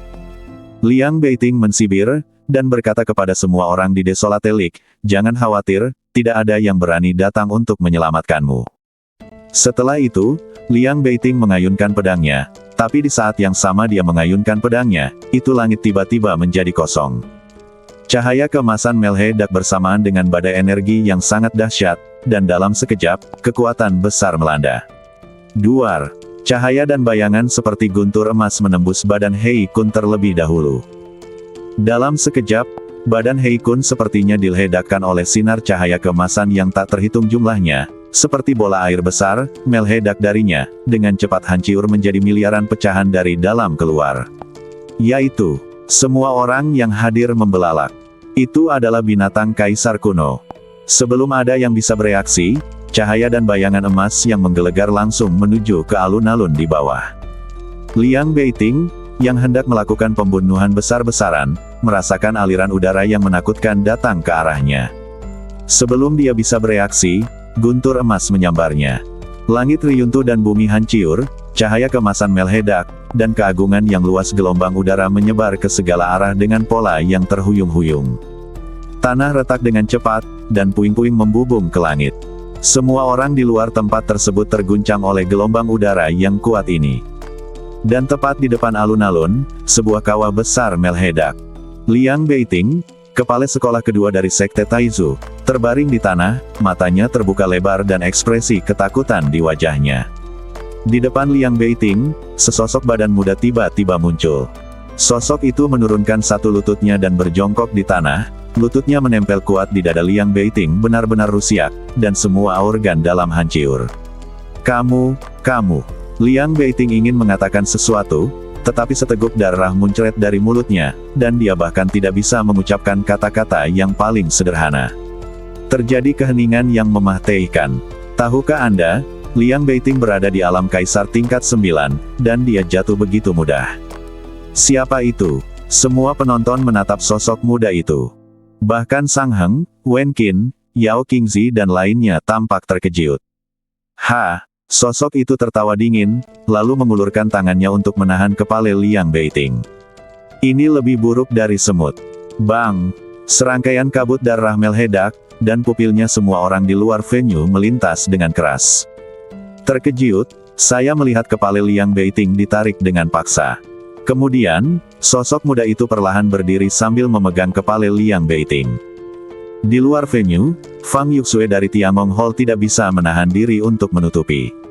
Liang Beiting mensibir, dan berkata kepada semua orang di Desolate Lake, jangan khawatir, tidak ada yang berani datang untuk menyelamatkanmu. Setelah itu, Liang Beiting mengayunkan pedangnya, tapi di saat yang sama dia mengayunkan pedangnya, itu langit tiba-tiba menjadi kosong. Cahaya keemasan meledak bersamaan dengan badai energi yang sangat dahsyat, dan dalam sekejap, kekuatan besar melanda. Duar, cahaya dan bayangan seperti guntur emas menembus badan Hei Kun terlebih dahulu. Dalam sekejap, badan Hei Kun sepertinya diledakkan oleh sinar cahaya keemasan yang tak terhitung jumlahnya. Seperti bola air besar, meledak darinya, dengan cepat hancur menjadi miliaran pecahan dari dalam keluar. Yaitu, semua orang yang hadir membelalak. Itu adalah binatang kaisar kuno. Sebelum ada yang bisa bereaksi, cahaya dan bayangan emas yang menggelegar langsung menuju ke alun-alun di bawah. Liang Beiting, yang hendak melakukan pembunuhan besar-besaran, merasakan aliran udara yang menakutkan datang ke arahnya. Sebelum dia bisa bereaksi, guntur emas menyambarnya. Langit riyuntuh dan bumi hancur, cahaya keemasan meledak, dan keagungan yang luas gelombang udara menyebar ke segala arah dengan pola yang terhuyung-huyung. Tanah retak dengan cepat, dan puing-puing membubung ke langit. Semua orang di luar tempat tersebut terguncang oleh gelombang udara yang kuat ini. Dan tepat di depan alun-alun, sebuah kawah besar meledak. Liang Beiting, kepala sekolah kedua dari sekte Taizu, terbaring di tanah, matanya terbuka lebar dan ekspresi ketakutan di wajahnya. Di depan Liang Beiting, sesosok badan muda tiba-tiba muncul. Sosok itu menurunkan satu lututnya dan berjongkok di tanah, lututnya menempel kuat di dada Liang Beiting benar-benar rusiak, dan semua organ dalam hancur. Kamu. Liang Beiting ingin mengatakan sesuatu, tetapi seteguk darah muncrat dari mulutnya, dan dia bahkan tidak bisa mengucapkan kata-kata yang paling sederhana. Terjadi keheningan yang mematikan. Tahukah Anda, Liang Beiting berada di alam kaisar tingkat 9, dan dia jatuh begitu mudah. Siapa itu? Semua penonton menatap sosok muda itu. Bahkan Sang Heng, Wen Qin, Yao Qingzi dan lainnya tampak terkejut. Sosok itu tertawa dingin, lalu mengulurkan tangannya untuk menahan kepala Liang Beiting. Ini lebih buruk dari semut. Bang! Serangkaian kabut darah meledak, dan pupilnya semua orang di luar venue melintas dengan keras. Terkejut, saya melihat kepala Liang Beiting ditarik dengan paksa. Kemudian, sosok muda itu perlahan berdiri sambil memegang kepala Liang Beiting. Di luar venue, Fang Yuxue dari Tiangong Hall tidak bisa menahan diri untuk menutupi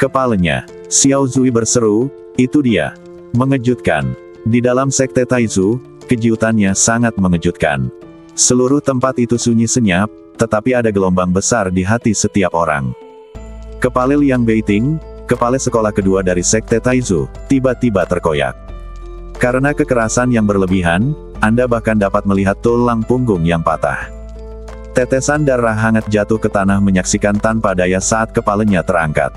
kepalanya. Xiao Zui berseru, itu dia. Mengejutkan. Di dalam sekte Taizu, kejutannya sangat mengejutkan. Seluruh tempat itu sunyi senyap, tetapi ada gelombang besar di hati setiap orang. Kepala Liang Beiting, kepala sekolah kedua dari sekte Taizu, tiba-tiba terkoyak. Karena kekerasan yang berlebihan, Anda bahkan dapat melihat tulang punggung yang patah. Tetesan darah hangat jatuh ke tanah menyaksikan tanpa daya saat kepalanya terangkat.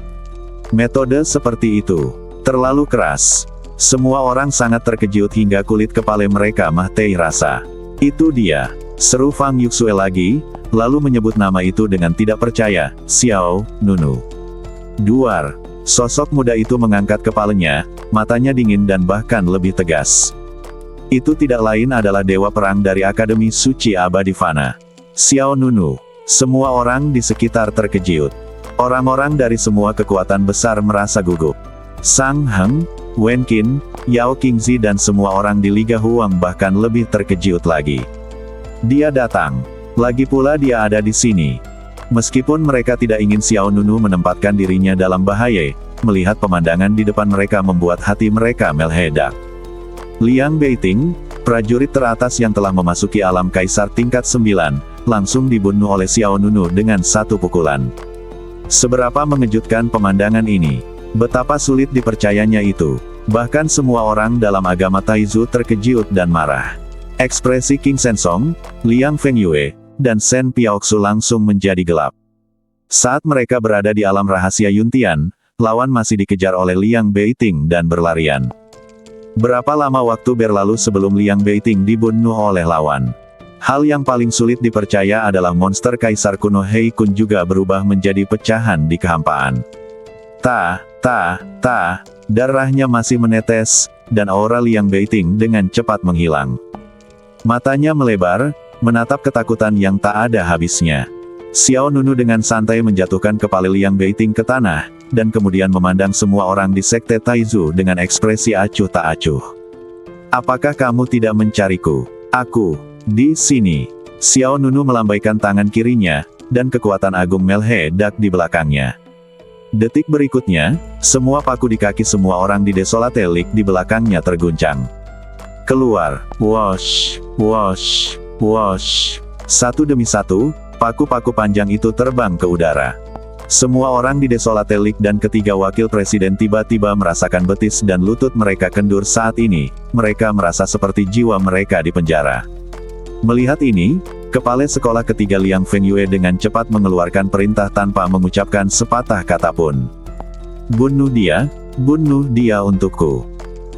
Metode seperti itu terlalu keras. Semua orang sangat terkejut hingga kulit kepala mereka mati rasa. Itu dia, seru Fang Yuxue lagi, lalu menyebut nama itu dengan tidak percaya, Xiao Nunu. Duar, Sosok muda itu mengangkat kepalanya, matanya dingin dan bahkan lebih tegas. Itu tidak lain adalah dewa perang dari Akademi Suci Abadi Fana. Xiao Nunu. Semua orang di sekitar terkejut. Orang-orang dari semua kekuatan besar merasa gugup. Sang Heng, Wen Qin, Yao Qingzi dan semua orang di Liga Huang bahkan lebih terkejut lagi. Dia datang. Lagi pula dia ada di sini. Meskipun mereka tidak ingin Xiao Nunu menempatkan dirinya dalam bahaya, melihat pemandangan di depan mereka membuat hati mereka meledak. Liang Beiting, prajurit teratas yang telah memasuki alam kaisar tingkat 9, langsung dibunuh oleh Xiao Nunu dengan satu pukulan. Seberapa mengejutkan pemandangan ini. Betapa sulit dipercayanya itu. Bahkan semua orang dalam agama Taizu terkejut dan marah. Ekspresi King Sensong, Liang Fengyue, dan Shen Piaoxu langsung menjadi gelap. Saat mereka berada di alam rahasia Yuntian, lawan masih dikejar oleh Liang Beiting dan berlarian. Berapa lama waktu berlalu sebelum Liang Beiting dibunuh oleh lawan? Hal yang paling sulit dipercaya adalah monster kaisar kuno Hei Kun juga berubah menjadi pecahan di kehampaan. Darahnya masih menetes, dan aura Liang Beiting dengan cepat menghilang. Matanya melebar, menatap ketakutan yang tak ada habisnya. Xiao Nunu dengan santai menjatuhkan kepala Liang Beiting ke tanah, dan kemudian memandang semua orang di Sekte Taizu dengan ekspresi acuh tak acuh. Apakah kamu tidak mencariku? Aku, di sini. Xiao Nunu melambaikan tangan kirinya, dan kekuatan agung meledak di belakangnya. Detik berikutnya, semua paku di kaki semua orang di Desolate Lake di belakangnya terguncang. Keluar, wosh, wosh, wosh. Satu demi satu, paku-paku panjang itu terbang ke udara. Semua orang di Desolate Lake dan ketiga wakil presiden tiba-tiba merasakan betis dan lutut mereka kendur saat ini. Mereka merasa seperti jiwa mereka di penjara. Melihat ini, kepala sekolah ketiga Liang Fengyue dengan cepat mengeluarkan perintah tanpa mengucapkan sepatah kata pun. Bunuh dia untukku.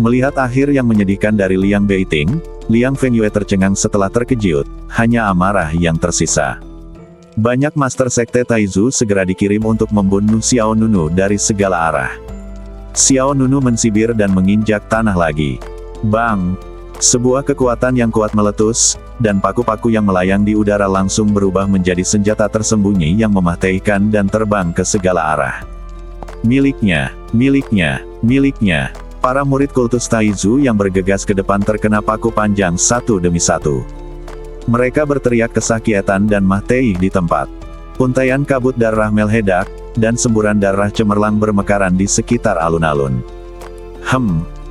Melihat akhir yang menyedihkan dari Liang Beiting, Liang Fengyue tercengang setelah terkejut, hanya amarah yang tersisa. Banyak master sekte Taizu segera dikirim untuk membunuh Xiao Nunu dari segala arah. Xiao Nunu mensibir dan menginjak tanah lagi. Bang! Sebuah kekuatan yang kuat meletus, dan paku-paku yang melayang di udara langsung berubah menjadi senjata tersembunyi yang mematahkan dan terbang ke segala arah. Miliknya. Para murid kultus Taizu yang bergegas ke depan terkena paku panjang satu demi satu. Mereka berteriak kesakitan dan mati di tempat. Untaian kabut darah meledak, dan semburan darah cemerlang bermekaran di sekitar alun-alun.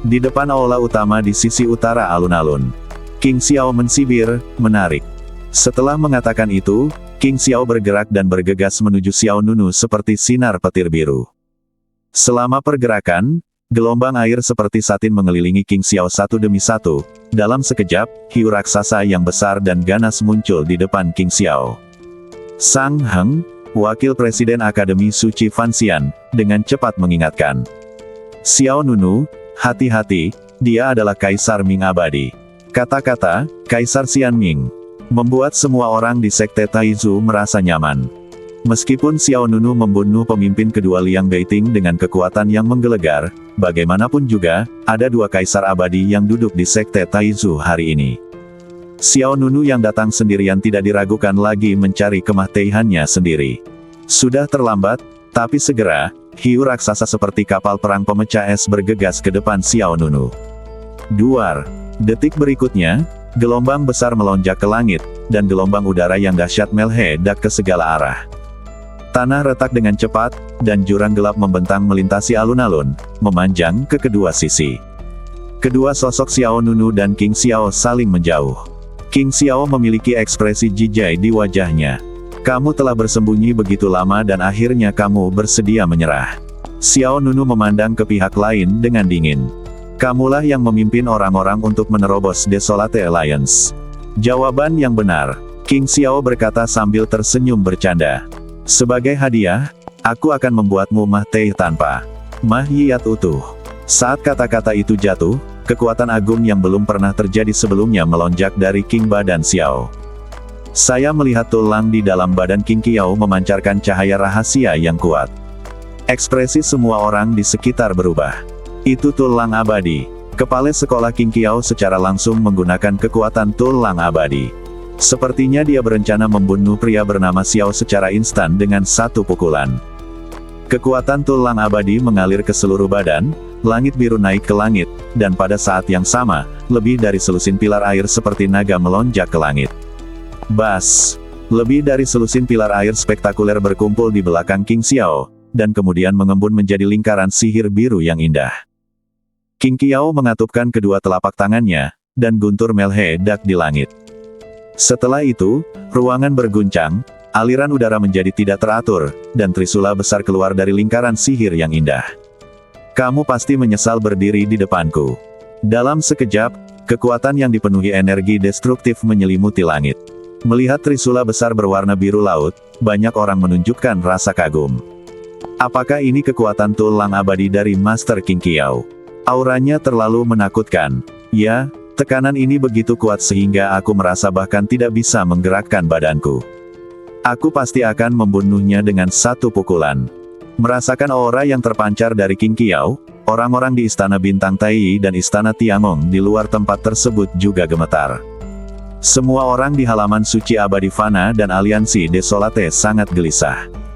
Di depan aula utama di sisi utara alun-alun. King Xiao mensibir, menarik. Setelah mengatakan itu, King Xiao bergerak dan bergegas menuju Xiao Nunu seperti sinar petir biru. Selama pergerakan, gelombang air seperti satin mengelilingi King Xiao satu demi satu. Dalam sekejap, hiu raksasa yang besar dan ganas muncul di depan King Xiao. Sang Heng, wakil presiden Akademi Suci Fanxian, dengan cepat mengingatkan. Xiao Nunu, hati-hati, dia adalah Kaisar Ming abadi. Kata-kata, Kaisar Xian Ming, membuat semua orang di Sekte Taizu merasa nyaman. Meskipun Xiao Nunu membunuh pemimpin kedua Liang Beiting dengan kekuatan yang menggelegar, bagaimanapun juga, ada dua Kaisar abadi yang duduk di Sekte Taizu hari ini. Xiao Nunu yang datang sendirian tidak diragukan lagi mencari kematiannya sendiri. Sudah terlambat, tapi segera, hiu raksasa seperti kapal perang pemecah es bergegas ke depan Xiao Nunu. Duar. Detik berikutnya, gelombang besar melonjak ke langit, dan gelombang udara yang dahsyat meledak ke segala arah. Tanah retak dengan cepat, dan jurang gelap membentang melintasi alun-alun, memanjang ke kedua sisi. Kedua sosok Xiao Nunu dan King Xiao saling menjauh. King Xiao memiliki ekspresi jijai di wajahnya. Kamu telah bersembunyi begitu lama dan akhirnya kamu bersedia menyerah. Xiao Nunu memandang ke pihak lain dengan dingin. Kamulah yang memimpin orang-orang untuk menerobos Desolate Alliance. Jawaban yang benar, King Xiao berkata sambil tersenyum bercanda. Sebagai hadiah, aku akan membuatmu mati tanpa mahiyat utuh. Saat kata-kata itu jatuh, kekuatan agung yang belum pernah terjadi sebelumnya melonjak dari King Badan Xiao. Saya melihat tulang di dalam badan King Xiao memancarkan cahaya rahasia yang kuat. Ekspresi semua orang di sekitar berubah. Itu tulang abadi. Kepala sekolah King Qiao secara langsung menggunakan kekuatan tulang abadi. Sepertinya dia berencana membunuh pria bernama Xiao secara instan dengan satu pukulan. Kekuatan tulang abadi mengalir ke seluruh badan, langit biru naik ke langit, dan pada saat yang sama, lebih dari selusin pilar air seperti naga melonjak ke langit. Bas! Lebih dari selusin pilar air spektakuler berkumpul di belakang King Xiao, dan kemudian mengembun menjadi lingkaran sihir biru yang indah. King Qiao mengatupkan kedua telapak tangannya, dan guntur meledak di langit. Setelah itu, ruangan berguncang, aliran udara menjadi tidak teratur, dan trisula besar keluar dari lingkaran sihir yang indah. Kamu pasti menyesal berdiri di depanku. Dalam sekejap, kekuatan yang dipenuhi energi destruktif menyelimuti langit. Melihat trisula besar berwarna biru laut, banyak orang menunjukkan rasa kagum. Apakah ini kekuatan tulang abadi dari Master King Qiao? Auranya terlalu menakutkan. Ya, tekanan ini begitu kuat sehingga aku merasa bahkan tidak bisa menggerakkan badanku. Aku pasti akan membunuhnya dengan satu pukulan. Merasakan aura yang terpancar dari King Qiao, orang-orang di Istana Bintang Tai dan Istana Tiangong di luar tempat tersebut juga gemetar. Semua orang di halaman suci abadi Fana dan Aliansi Desolate sangat gelisah.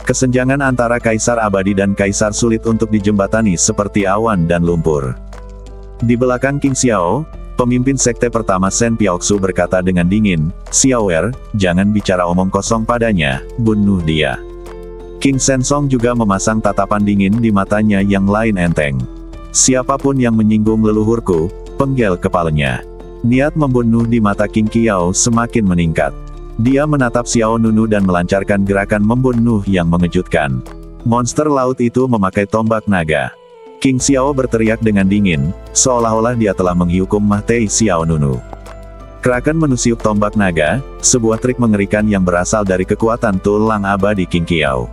Kesenjangan antara Kaisar Abadi dan Kaisar sulit untuk dijembatani seperti awan dan lumpur. Di belakang King Xiao, pemimpin sekte pertama Shen Piaoxu berkata dengan dingin, "Xiaoer, jangan bicara omong kosong padanya, bunuh dia." King Shensong juga memasang tatapan dingin di matanya yang lain enteng. "Siapapun yang menyinggung leluhurku, penggal kepalanya." Niat membunuh di mata King Qiao semakin meningkat. Dia menatap Xiao Nunu dan melancarkan gerakan membunuh yang mengejutkan. Monster laut itu memakai tombak naga. King Xiao berteriak dengan dingin, seolah-olah dia telah menghukum mati Xiao Nunu. Kraken menusuk tombak naga, sebuah trik mengerikan yang berasal dari kekuatan tulang abadi King Qiao.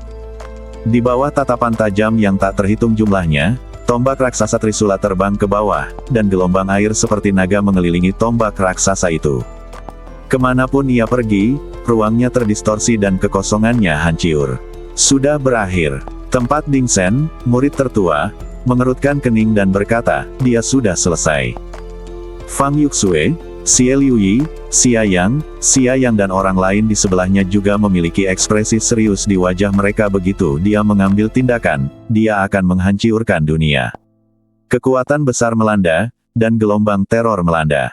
Di bawah tatapan tajam yang tak terhitung jumlahnya, tombak raksasa trisula terbang ke bawah, dan gelombang air seperti naga mengelilingi tombak raksasa itu. Kemanapun ia pergi, ruangnya terdistorsi dan kekosongannya hancur. Sudah berakhir. Tempat Ding Shen, murid tertua, mengerutkan kening dan berkata, dia sudah selesai. Fang Yuxue, Xie Liuyi, Xia Yang dan orang lain di sebelahnya juga memiliki ekspresi serius di wajah mereka begitu dia mengambil tindakan, dia akan menghancurkan dunia. Kekuatan besar melanda, dan gelombang teror melanda.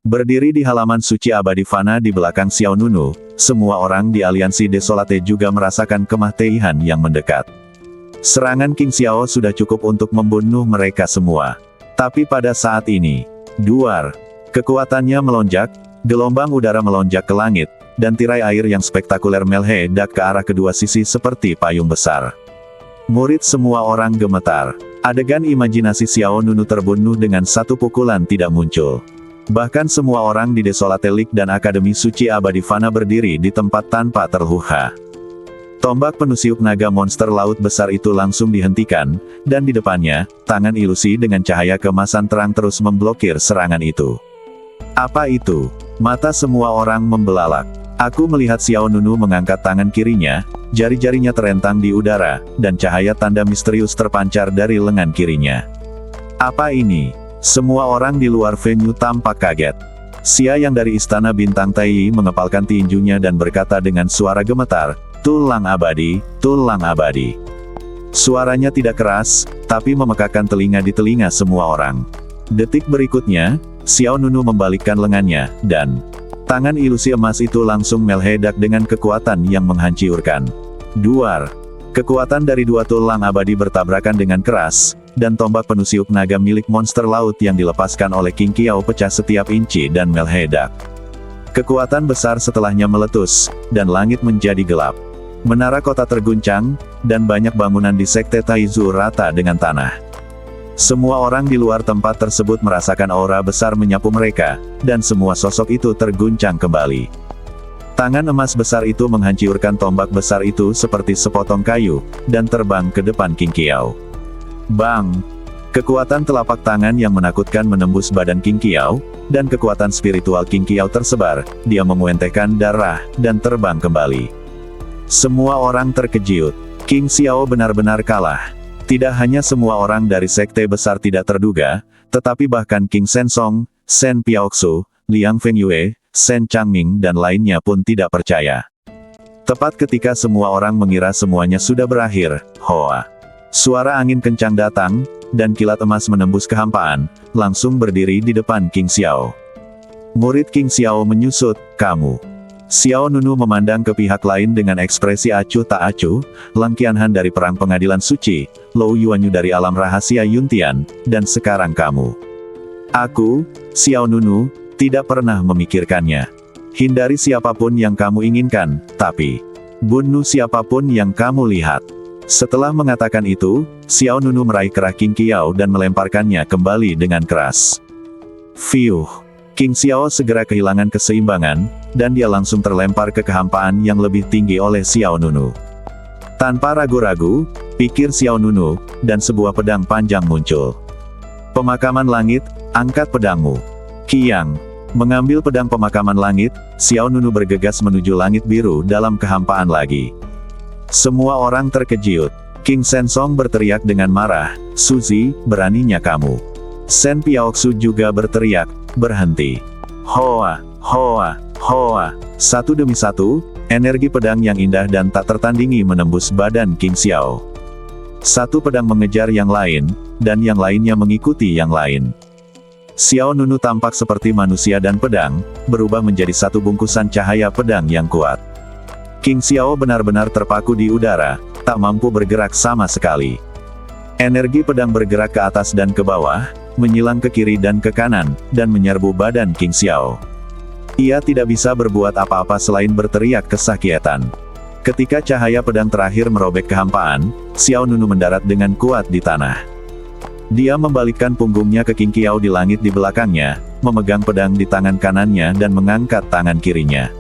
Berdiri di halaman suci abadi Fana di belakang Xiao Nunu, semua orang di Aliansi Desolate juga merasakan kematian yang mendekat. Serangan King Xiao sudah cukup untuk membunuh mereka semua. Tapi pada saat ini, duar, kekuatannya melonjak, gelombang udara melonjak ke langit, dan tirai air yang spektakuler meledak ke arah kedua sisi seperti payung besar. Murid semua orang gemetar. Adegan imajinasi Xiao Nunu terbunuh dengan satu pukulan tidak muncul. Bahkan semua orang di Desolate League dan Akademi Suci Abadi Fana berdiri di tempat tanpa terluka. Tombak penusuk naga monster laut besar itu langsung dihentikan, dan di depannya, tangan ilusi dengan cahaya kemasan terang terus memblokir serangan itu. Apa itu? Mata semua orang membelalak. Aku melihat Xiao Nunu mengangkat tangan kirinya, jari-jarinya terentang di udara, dan cahaya tanda misterius terpancar dari lengan kirinya. Apa ini? Semua orang di luar venue tampak kaget. Xia Yang dari Istana Bintang Tai mengepalkan tinjunya dan berkata dengan suara gemetar, tulang abadi, tulang abadi. Suaranya tidak keras, tapi memekakkan telinga di telinga semua orang. Detik berikutnya, Xiao Nunu membalikkan lengannya, dan tangan ilusi emas itu langsung meledak dengan kekuatan yang menghancurkan. Duar. Kekuatan dari dua tulang abadi bertabrakan dengan keras, dan tombak penusuk naga milik monster laut yang dilepaskan oleh King Qiao pecah setiap inci dan meledak. Kekuatan besar setelahnya meletus, dan langit menjadi gelap. Menara kota terguncang, dan banyak bangunan di Sekte Taizu rata dengan tanah. Semua orang di luar tempat tersebut merasakan aura besar menyapu mereka, dan semua sosok itu terguncang kembali. Tangan emas besar itu menghancurkan tombak besar itu seperti sepotong kayu, dan terbang ke depan King Qiao. Bang! Kekuatan telapak tangan yang menakutkan menembus badan King Qiao, dan kekuatan spiritual King Qiao tersebar, dia memuentehkan darah, dan terbang kembali. Semua orang terkejut. King Xiao benar-benar kalah. Tidak hanya semua orang dari sekte besar tidak terduga, tetapi bahkan King Sensong, Shen Piaoxu, Liang Fengyue, Shen Changming dan lainnya pun tidak percaya. Tepat ketika semua orang mengira semuanya sudah berakhir, hoa! Suara angin kencang datang, dan kilat emas menembus kehampaan, langsung berdiri di depan King Xiao. Murid King Xiao menyusut, kamu. Xiao Nunu memandang ke pihak lain dengan ekspresi acuh tak acuh, Lang Qianhan dari Perang Pengadilan Suci, Lou Yuanyu dari Alam Rahasia Yuntian, dan sekarang kamu. Aku, Xiao Nunu, tidak pernah memikirkannya. Hindari siapapun yang kamu inginkan, tapi bunuh siapapun yang kamu lihat. Setelah mengatakan itu, Xiao Nunu meraih kerah King Qiao dan melemparkannya kembali dengan keras. Fiuh! King Xiao segera kehilangan keseimbangan, dan dia langsung terlempar ke kehampaan yang lebih tinggi oleh Xiao Nunu. Tanpa ragu-ragu, pikir Xiao Nunu, dan sebuah pedang panjang muncul. Pemakaman langit, angkat pedangmu. Qiang. Mengambil pedang pemakaman langit, Xiao Nunu bergegas menuju langit biru dalam kehampaan lagi. Semua orang terkejut. King Sensong berteriak dengan marah, Suzy, beraninya kamu. Shen Piaoxu juga berteriak, berhenti. Hoa, hoa, hoa. Satu demi satu, energi pedang yang indah dan tak tertandingi menembus badan King Xiao. Satu pedang mengejar yang lain, dan yang lainnya mengikuti yang lain. Xiao Nunu tampak seperti manusia dan pedang, berubah menjadi satu bungkusan cahaya pedang yang kuat. King Xiao benar-benar terpaku di udara, tak mampu bergerak sama sekali. Energi pedang bergerak ke atas dan ke bawah, menyilang ke kiri dan ke kanan, dan menyerbu badan King Xiao. Ia tidak bisa berbuat apa-apa selain berteriak kesakitan. Ketika cahaya pedang terakhir merobek kehampaan, Xiao Nunu mendarat dengan kuat di tanah. Dia membalikkan punggungnya ke King Qiao di langit di belakangnya, memegang pedang di tangan kanannya dan mengangkat tangan kirinya.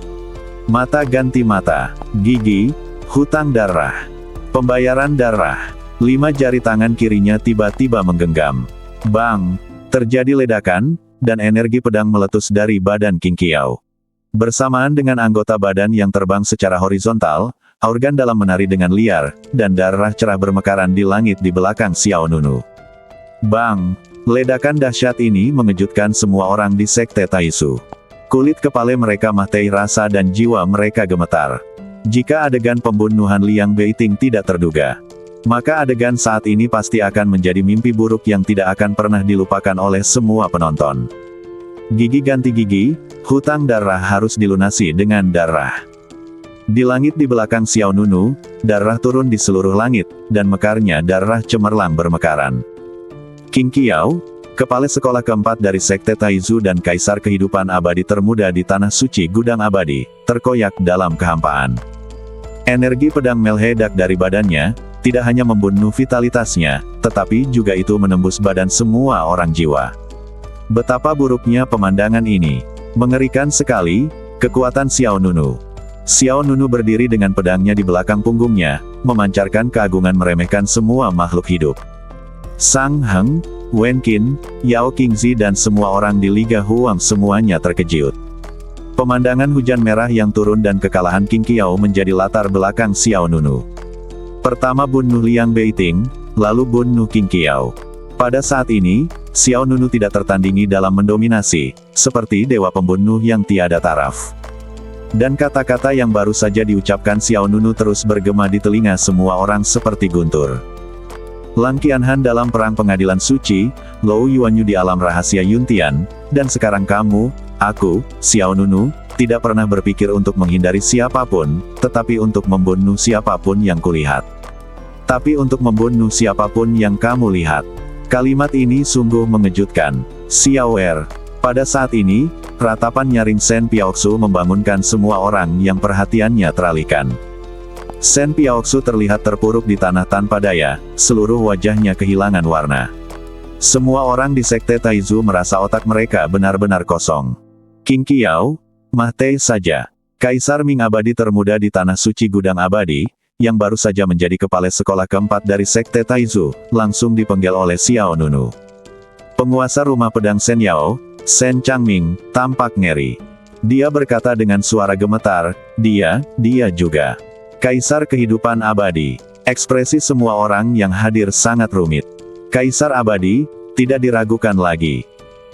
Mata ganti mata, gigi, hutang darah, pembayaran darah. 5 jari tangan kirinya tiba-tiba menggenggam. Bang! Terjadi ledakan, dan energi pedang meletus dari badan King Qiao. Bersamaan dengan anggota badan yang terbang secara horizontal, organ dalam menari dengan liar, dan darah cerah bermekaran di langit di belakang Xiao Nunu. Bang! Ledakan dahsyat ini mengejutkan semua orang di sekte Taizu. Kulit kepala mereka mahtai rasa dan jiwa mereka gemetar. Jika adegan pembunuhan Liang Beiting tidak terduga, maka adegan saat ini pasti akan menjadi mimpi buruk yang tidak akan pernah dilupakan oleh semua penonton. Gigi ganti gigi, hutang darah harus dilunasi dengan darah. Di langit di belakang Xiao Nunu, darah turun di seluruh langit, dan mekarnya darah cemerlang bermekaran. King Qiao, kepala sekolah keempat dari sekte Taizu dan kaisar kehidupan abadi termuda di tanah suci gudang abadi, terkoyak dalam kehampaan. Energi pedang meledak dari badannya, tidak hanya membunuh vitalitasnya, tetapi juga itu menembus badan semua orang jiwa. Betapa buruknya pemandangan ini. Mengerikan sekali, kekuatan Xiao Nunu. Xiao Nunu berdiri dengan pedangnya di belakang punggungnya, memancarkan keagungan meremehkan semua makhluk hidup. Sang Heng, Wen Qin, Yao Qingzi dan semua orang di Liga Huang semuanya terkejut. Pemandangan hujan merah yang turun dan kekalahan King Qiao menjadi latar belakang Xiao Nunu. Pertama bunuh Liang Beiting, lalu bunuh King Qiao. Pada saat ini, Xiao Nunu tidak tertandingi dalam mendominasi, seperti dewa pembunuh yang tiada taraf. Dan kata-kata yang baru saja diucapkan Xiao Nunu terus bergema di telinga semua orang seperti guntur. Lang Qianhan dalam Perang Pengadilan Suci, Lou Yuanyu di Alam Rahasia Yuntian, dan sekarang kamu, aku, Xiao Nunu, tidak pernah berpikir untuk menghindari siapapun, tetapi untuk membunuh siapapun yang kulihat. Tapi untuk membunuh siapapun yang kamu lihat. Kalimat ini sungguh mengejutkan. Xiao Er. Pada saat ini, ratapan nyaring Shen Piaoxu membangunkan semua orang yang perhatiannya teralihkan. Shen Piaoxu terlihat terpuruk di tanah tanpa daya, seluruh wajahnya kehilangan warna. Semua orang di sekte Taizu merasa otak mereka benar-benar kosong. King Qiao, mahtai saja. Kaisar Ming abadi termuda di tanah suci gudang abadi, yang baru saja menjadi kepala sekolah keempat dari sekte Taizu, langsung dipenggal oleh Xiao Nunu. Penguasa rumah pedang Shen Yao, Shen Changming, tampak ngeri. Dia berkata dengan suara gemetar, dia juga. Kaisar kehidupan abadi. Ekspresi semua orang yang hadir sangat rumit. Kaisar Abadi, tidak diragukan lagi.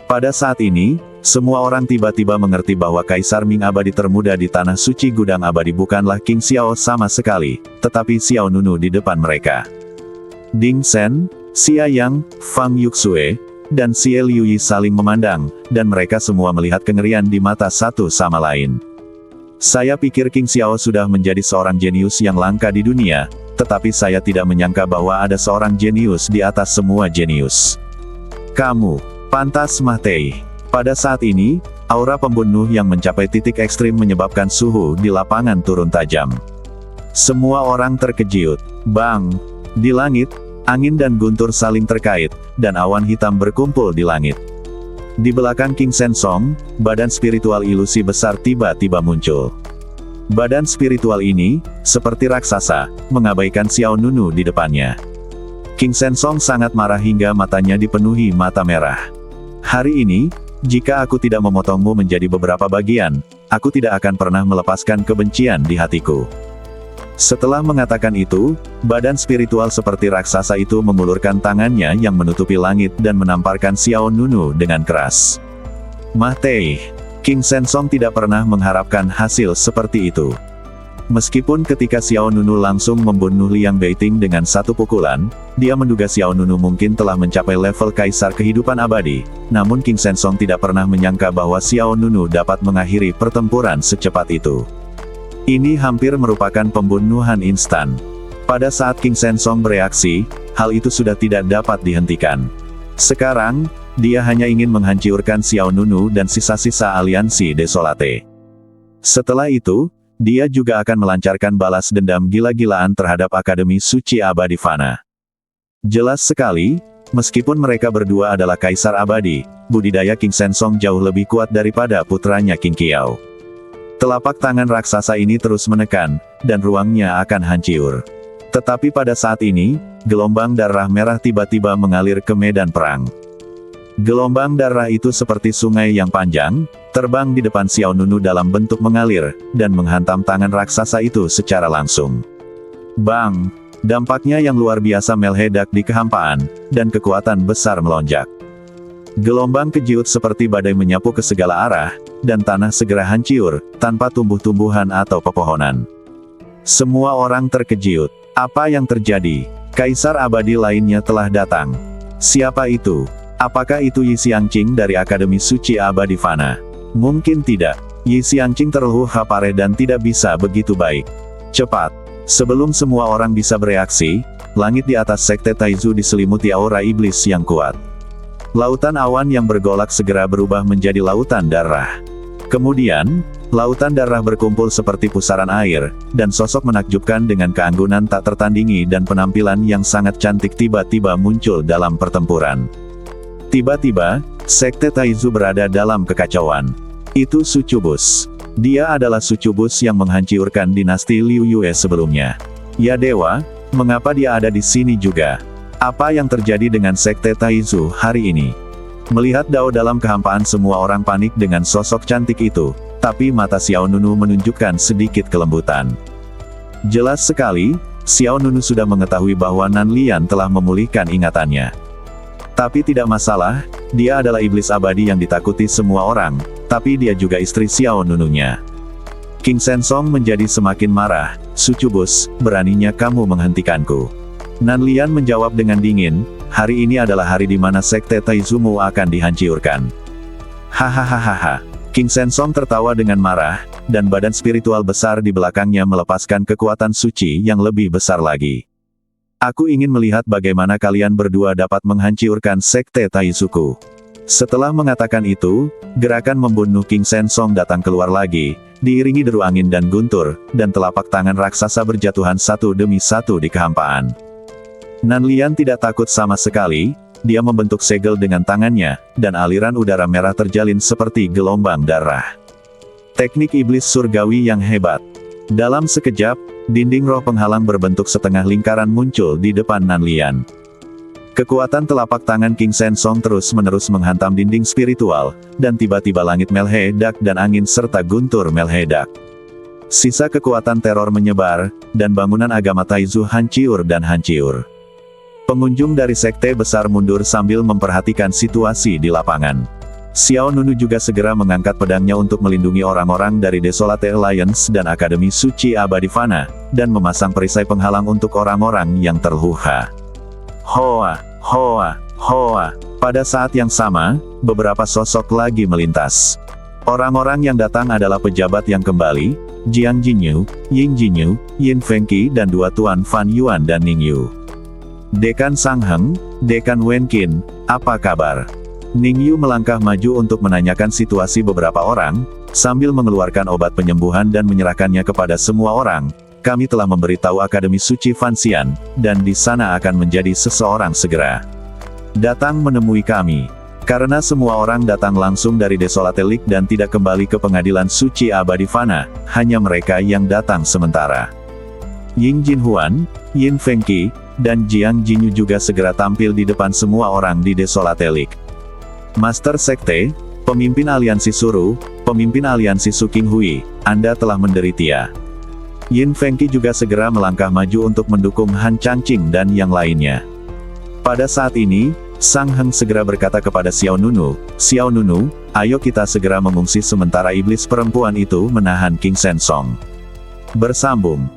Pada saat ini, semua orang tiba-tiba mengerti bahwa Kaisar Ming Abadi termuda di Tanah Suci Gudang Abadi bukanlah King Xiao sama sekali, tetapi Xiao Nunu di depan mereka. Ding Sen, Xia Yang, Fang Yuxue, dan Xie Liuyi saling memandang, dan mereka semua melihat kengerian di mata satu sama lain. Saya pikir King Xiao sudah menjadi seorang jenius yang langka di dunia, tetapi saya tidak menyangka bahwa ada seorang jenius di atas semua jenius. Kamu pantas mati. Pada saat ini, aura pembunuh yang mencapai titik ekstrim menyebabkan suhu di lapangan turun tajam. Semua orang terkejut. Bang! Di langit, angin dan guntur saling terkait, dan awan hitam berkumpul di langit. Di belakang King Sensong, badan spiritual ilusi besar tiba-tiba muncul. Badan spiritual ini, seperti raksasa, mengabaikan Xiao Nunu di depannya. King Sensong sangat marah hingga matanya dipenuhi mata merah. Hari ini, jika aku tidak memotongmu menjadi beberapa bagian, aku tidak akan pernah melepaskan kebencian di hatiku. Setelah mengatakan itu, badan spiritual seperti raksasa itu mengulurkan tangannya yang menutupi langit dan menamparkan Xiao Nunu dengan keras. Mati! King Sensong tidak pernah mengharapkan hasil seperti itu. Meskipun ketika Xiao Nunu langsung membunuh Liang Beiting dengan satu pukulan, dia menduga Xiao Nunu mungkin telah mencapai level Kaisar Kehidupan Abadi, namun King Sensong tidak pernah menyangka bahwa Xiao Nunu dapat mengakhiri pertempuran secepat itu. Ini hampir merupakan pembunuhan instan. Pada saat King Sensong bereaksi, hal itu sudah tidak dapat dihentikan. Sekarang, dia hanya ingin menghancurkan Xiao Nunu dan sisa-sisa aliansi Desolate. Setelah itu, dia juga akan melancarkan balas dendam gila-gilaan terhadap Akademi Suci Abadi Fana. Jelas sekali, meskipun mereka berdua adalah Kaisar Abadi, budidaya King Sensong jauh lebih kuat daripada putranya King Qiao. Telapak tangan raksasa ini terus menekan, dan ruangnya akan hancur. Tetapi pada saat ini, gelombang darah merah tiba-tiba mengalir ke medan perang. Gelombang darah itu seperti sungai yang panjang, terbang di depan Xiao Nunu dalam bentuk mengalir, dan menghantam tangan raksasa itu secara langsung. Bang! Dampaknya yang luar biasa meledak di kehampaan, dan kekuatan besar melonjak. Gelombang kejut seperti badai menyapu ke segala arah, dan tanah segera hancur, tanpa tumbuh-tumbuhan atau pepohonan. Semua orang terkejut. Apa yang terjadi? Kaisar Abadi lainnya telah datang. Siapa itu? Apakah itu Yi Xiangqing dari Akademi Suci Abadi Fana? Mungkin tidak. Yi Xiangqing terluhu parah dan tidak bisa begitu baik. Cepat. Sebelum semua orang bisa bereaksi, langit di atas Sekte Taizu diselimuti aura iblis yang kuat. Lautan awan yang bergolak segera berubah menjadi lautan darah. Kemudian, lautan darah berkumpul seperti pusaran air, dan sosok menakjubkan dengan keanggunan tak tertandingi dan penampilan yang sangat cantik tiba-tiba muncul dalam pertempuran. Tiba-tiba, Sekte Taizu berada dalam kekacauan. Itu Sucubus. Dia adalah Sucubus yang menghancurkan dinasti Liu Yue sebelumnya. Ya dewa, mengapa dia ada di sini juga? Apa yang terjadi dengan Sekte Taizu hari ini? Melihat Dao dalam kehampaan, semua orang panik dengan sosok cantik itu, tapi mata Xiao Nunu menunjukkan sedikit kelembutan. Jelas sekali, Xiao Nunu sudah mengetahui bahwa Nan Lian telah memulihkan ingatannya. Tapi tidak masalah, dia adalah iblis abadi yang ditakuti semua orang, tapi dia juga istri Xiao Nununya. King Sensong menjadi semakin marah. Sucubus, beraninya kamu menghentikanku. Nan Lian menjawab dengan dingin, hari ini adalah hari di mana Sekte Taizumu akan dihancurkan. Hahaha. King Sensong tertawa dengan marah, dan badan spiritual besar di belakangnya melepaskan kekuatan suci yang lebih besar lagi. Aku ingin melihat bagaimana kalian berdua dapat menghancurkan Sekte Taizuku. Setelah mengatakan itu, gerakan membunuh King Sensong datang keluar lagi, diiringi deru angin dan guntur, dan telapak tangan raksasa berjatuhan satu demi satu di kehampaan. Nan Lian tidak takut sama sekali, dia membentuk segel dengan tangannya, dan aliran udara merah terjalin seperti gelombang darah. Teknik iblis surgawi yang hebat. Dalam sekejap, dinding roh penghalang berbentuk setengah lingkaran muncul di depan Nan Lian. Kekuatan telapak tangan King Sensong terus-menerus menghantam dinding spiritual, dan tiba-tiba langit meledak dan angin serta guntur meledak. Sisa kekuatan teror menyebar, dan bangunan agama Taizu hancur dan hancur. Pengunjung dari sekte besar mundur sambil memperhatikan situasi di lapangan. Xiao Nunu juga segera mengangkat pedangnya untuk melindungi orang-orang dari Desolate Alliance dan Akademi Suci Abadi Fana, dan memasang perisai penghalang untuk orang-orang yang terluka. Hoa, hoa, hoa. Pada saat yang sama, beberapa sosok lagi melintas. Orang-orang yang datang adalah pejabat yang kembali, Jiang Jinyu, Ying Jinyu, Yin Fengqi dan dua Tuan Fan Yuan dan Ning Yu. Dekan Sang Heng, Dekan Wen Qin, apa kabar? Ning Yu melangkah maju untuk menanyakan situasi beberapa orang, sambil mengeluarkan obat penyembuhan dan menyerahkannya kepada semua orang. Kami telah memberitahu Akademi Suci Fanxian, dan di sana akan menjadi seseorang segera datang menemui kami. Karena semua orang datang langsung dari Desolate League dan tidak kembali ke pengadilan Suci Abadi Fana, hanya mereka yang datang sementara. Ying Jinhuan, Yin Fengqi, dan Jiang Jinyu juga segera tampil di depan semua orang di Desolate League. Master Sekte, pemimpin aliansi Suru, pemimpin aliansi Suking Hui, Anda telah menderita. Yin Fengqi juga segera melangkah maju untuk mendukung Han Changqing dan yang lainnya. Pada saat ini, Sang Heng segera berkata kepada Xiao Nunu, "Xiao Nunu, ayo kita segera mengungsi sementara iblis perempuan itu menahan King Sensong." Bersambung.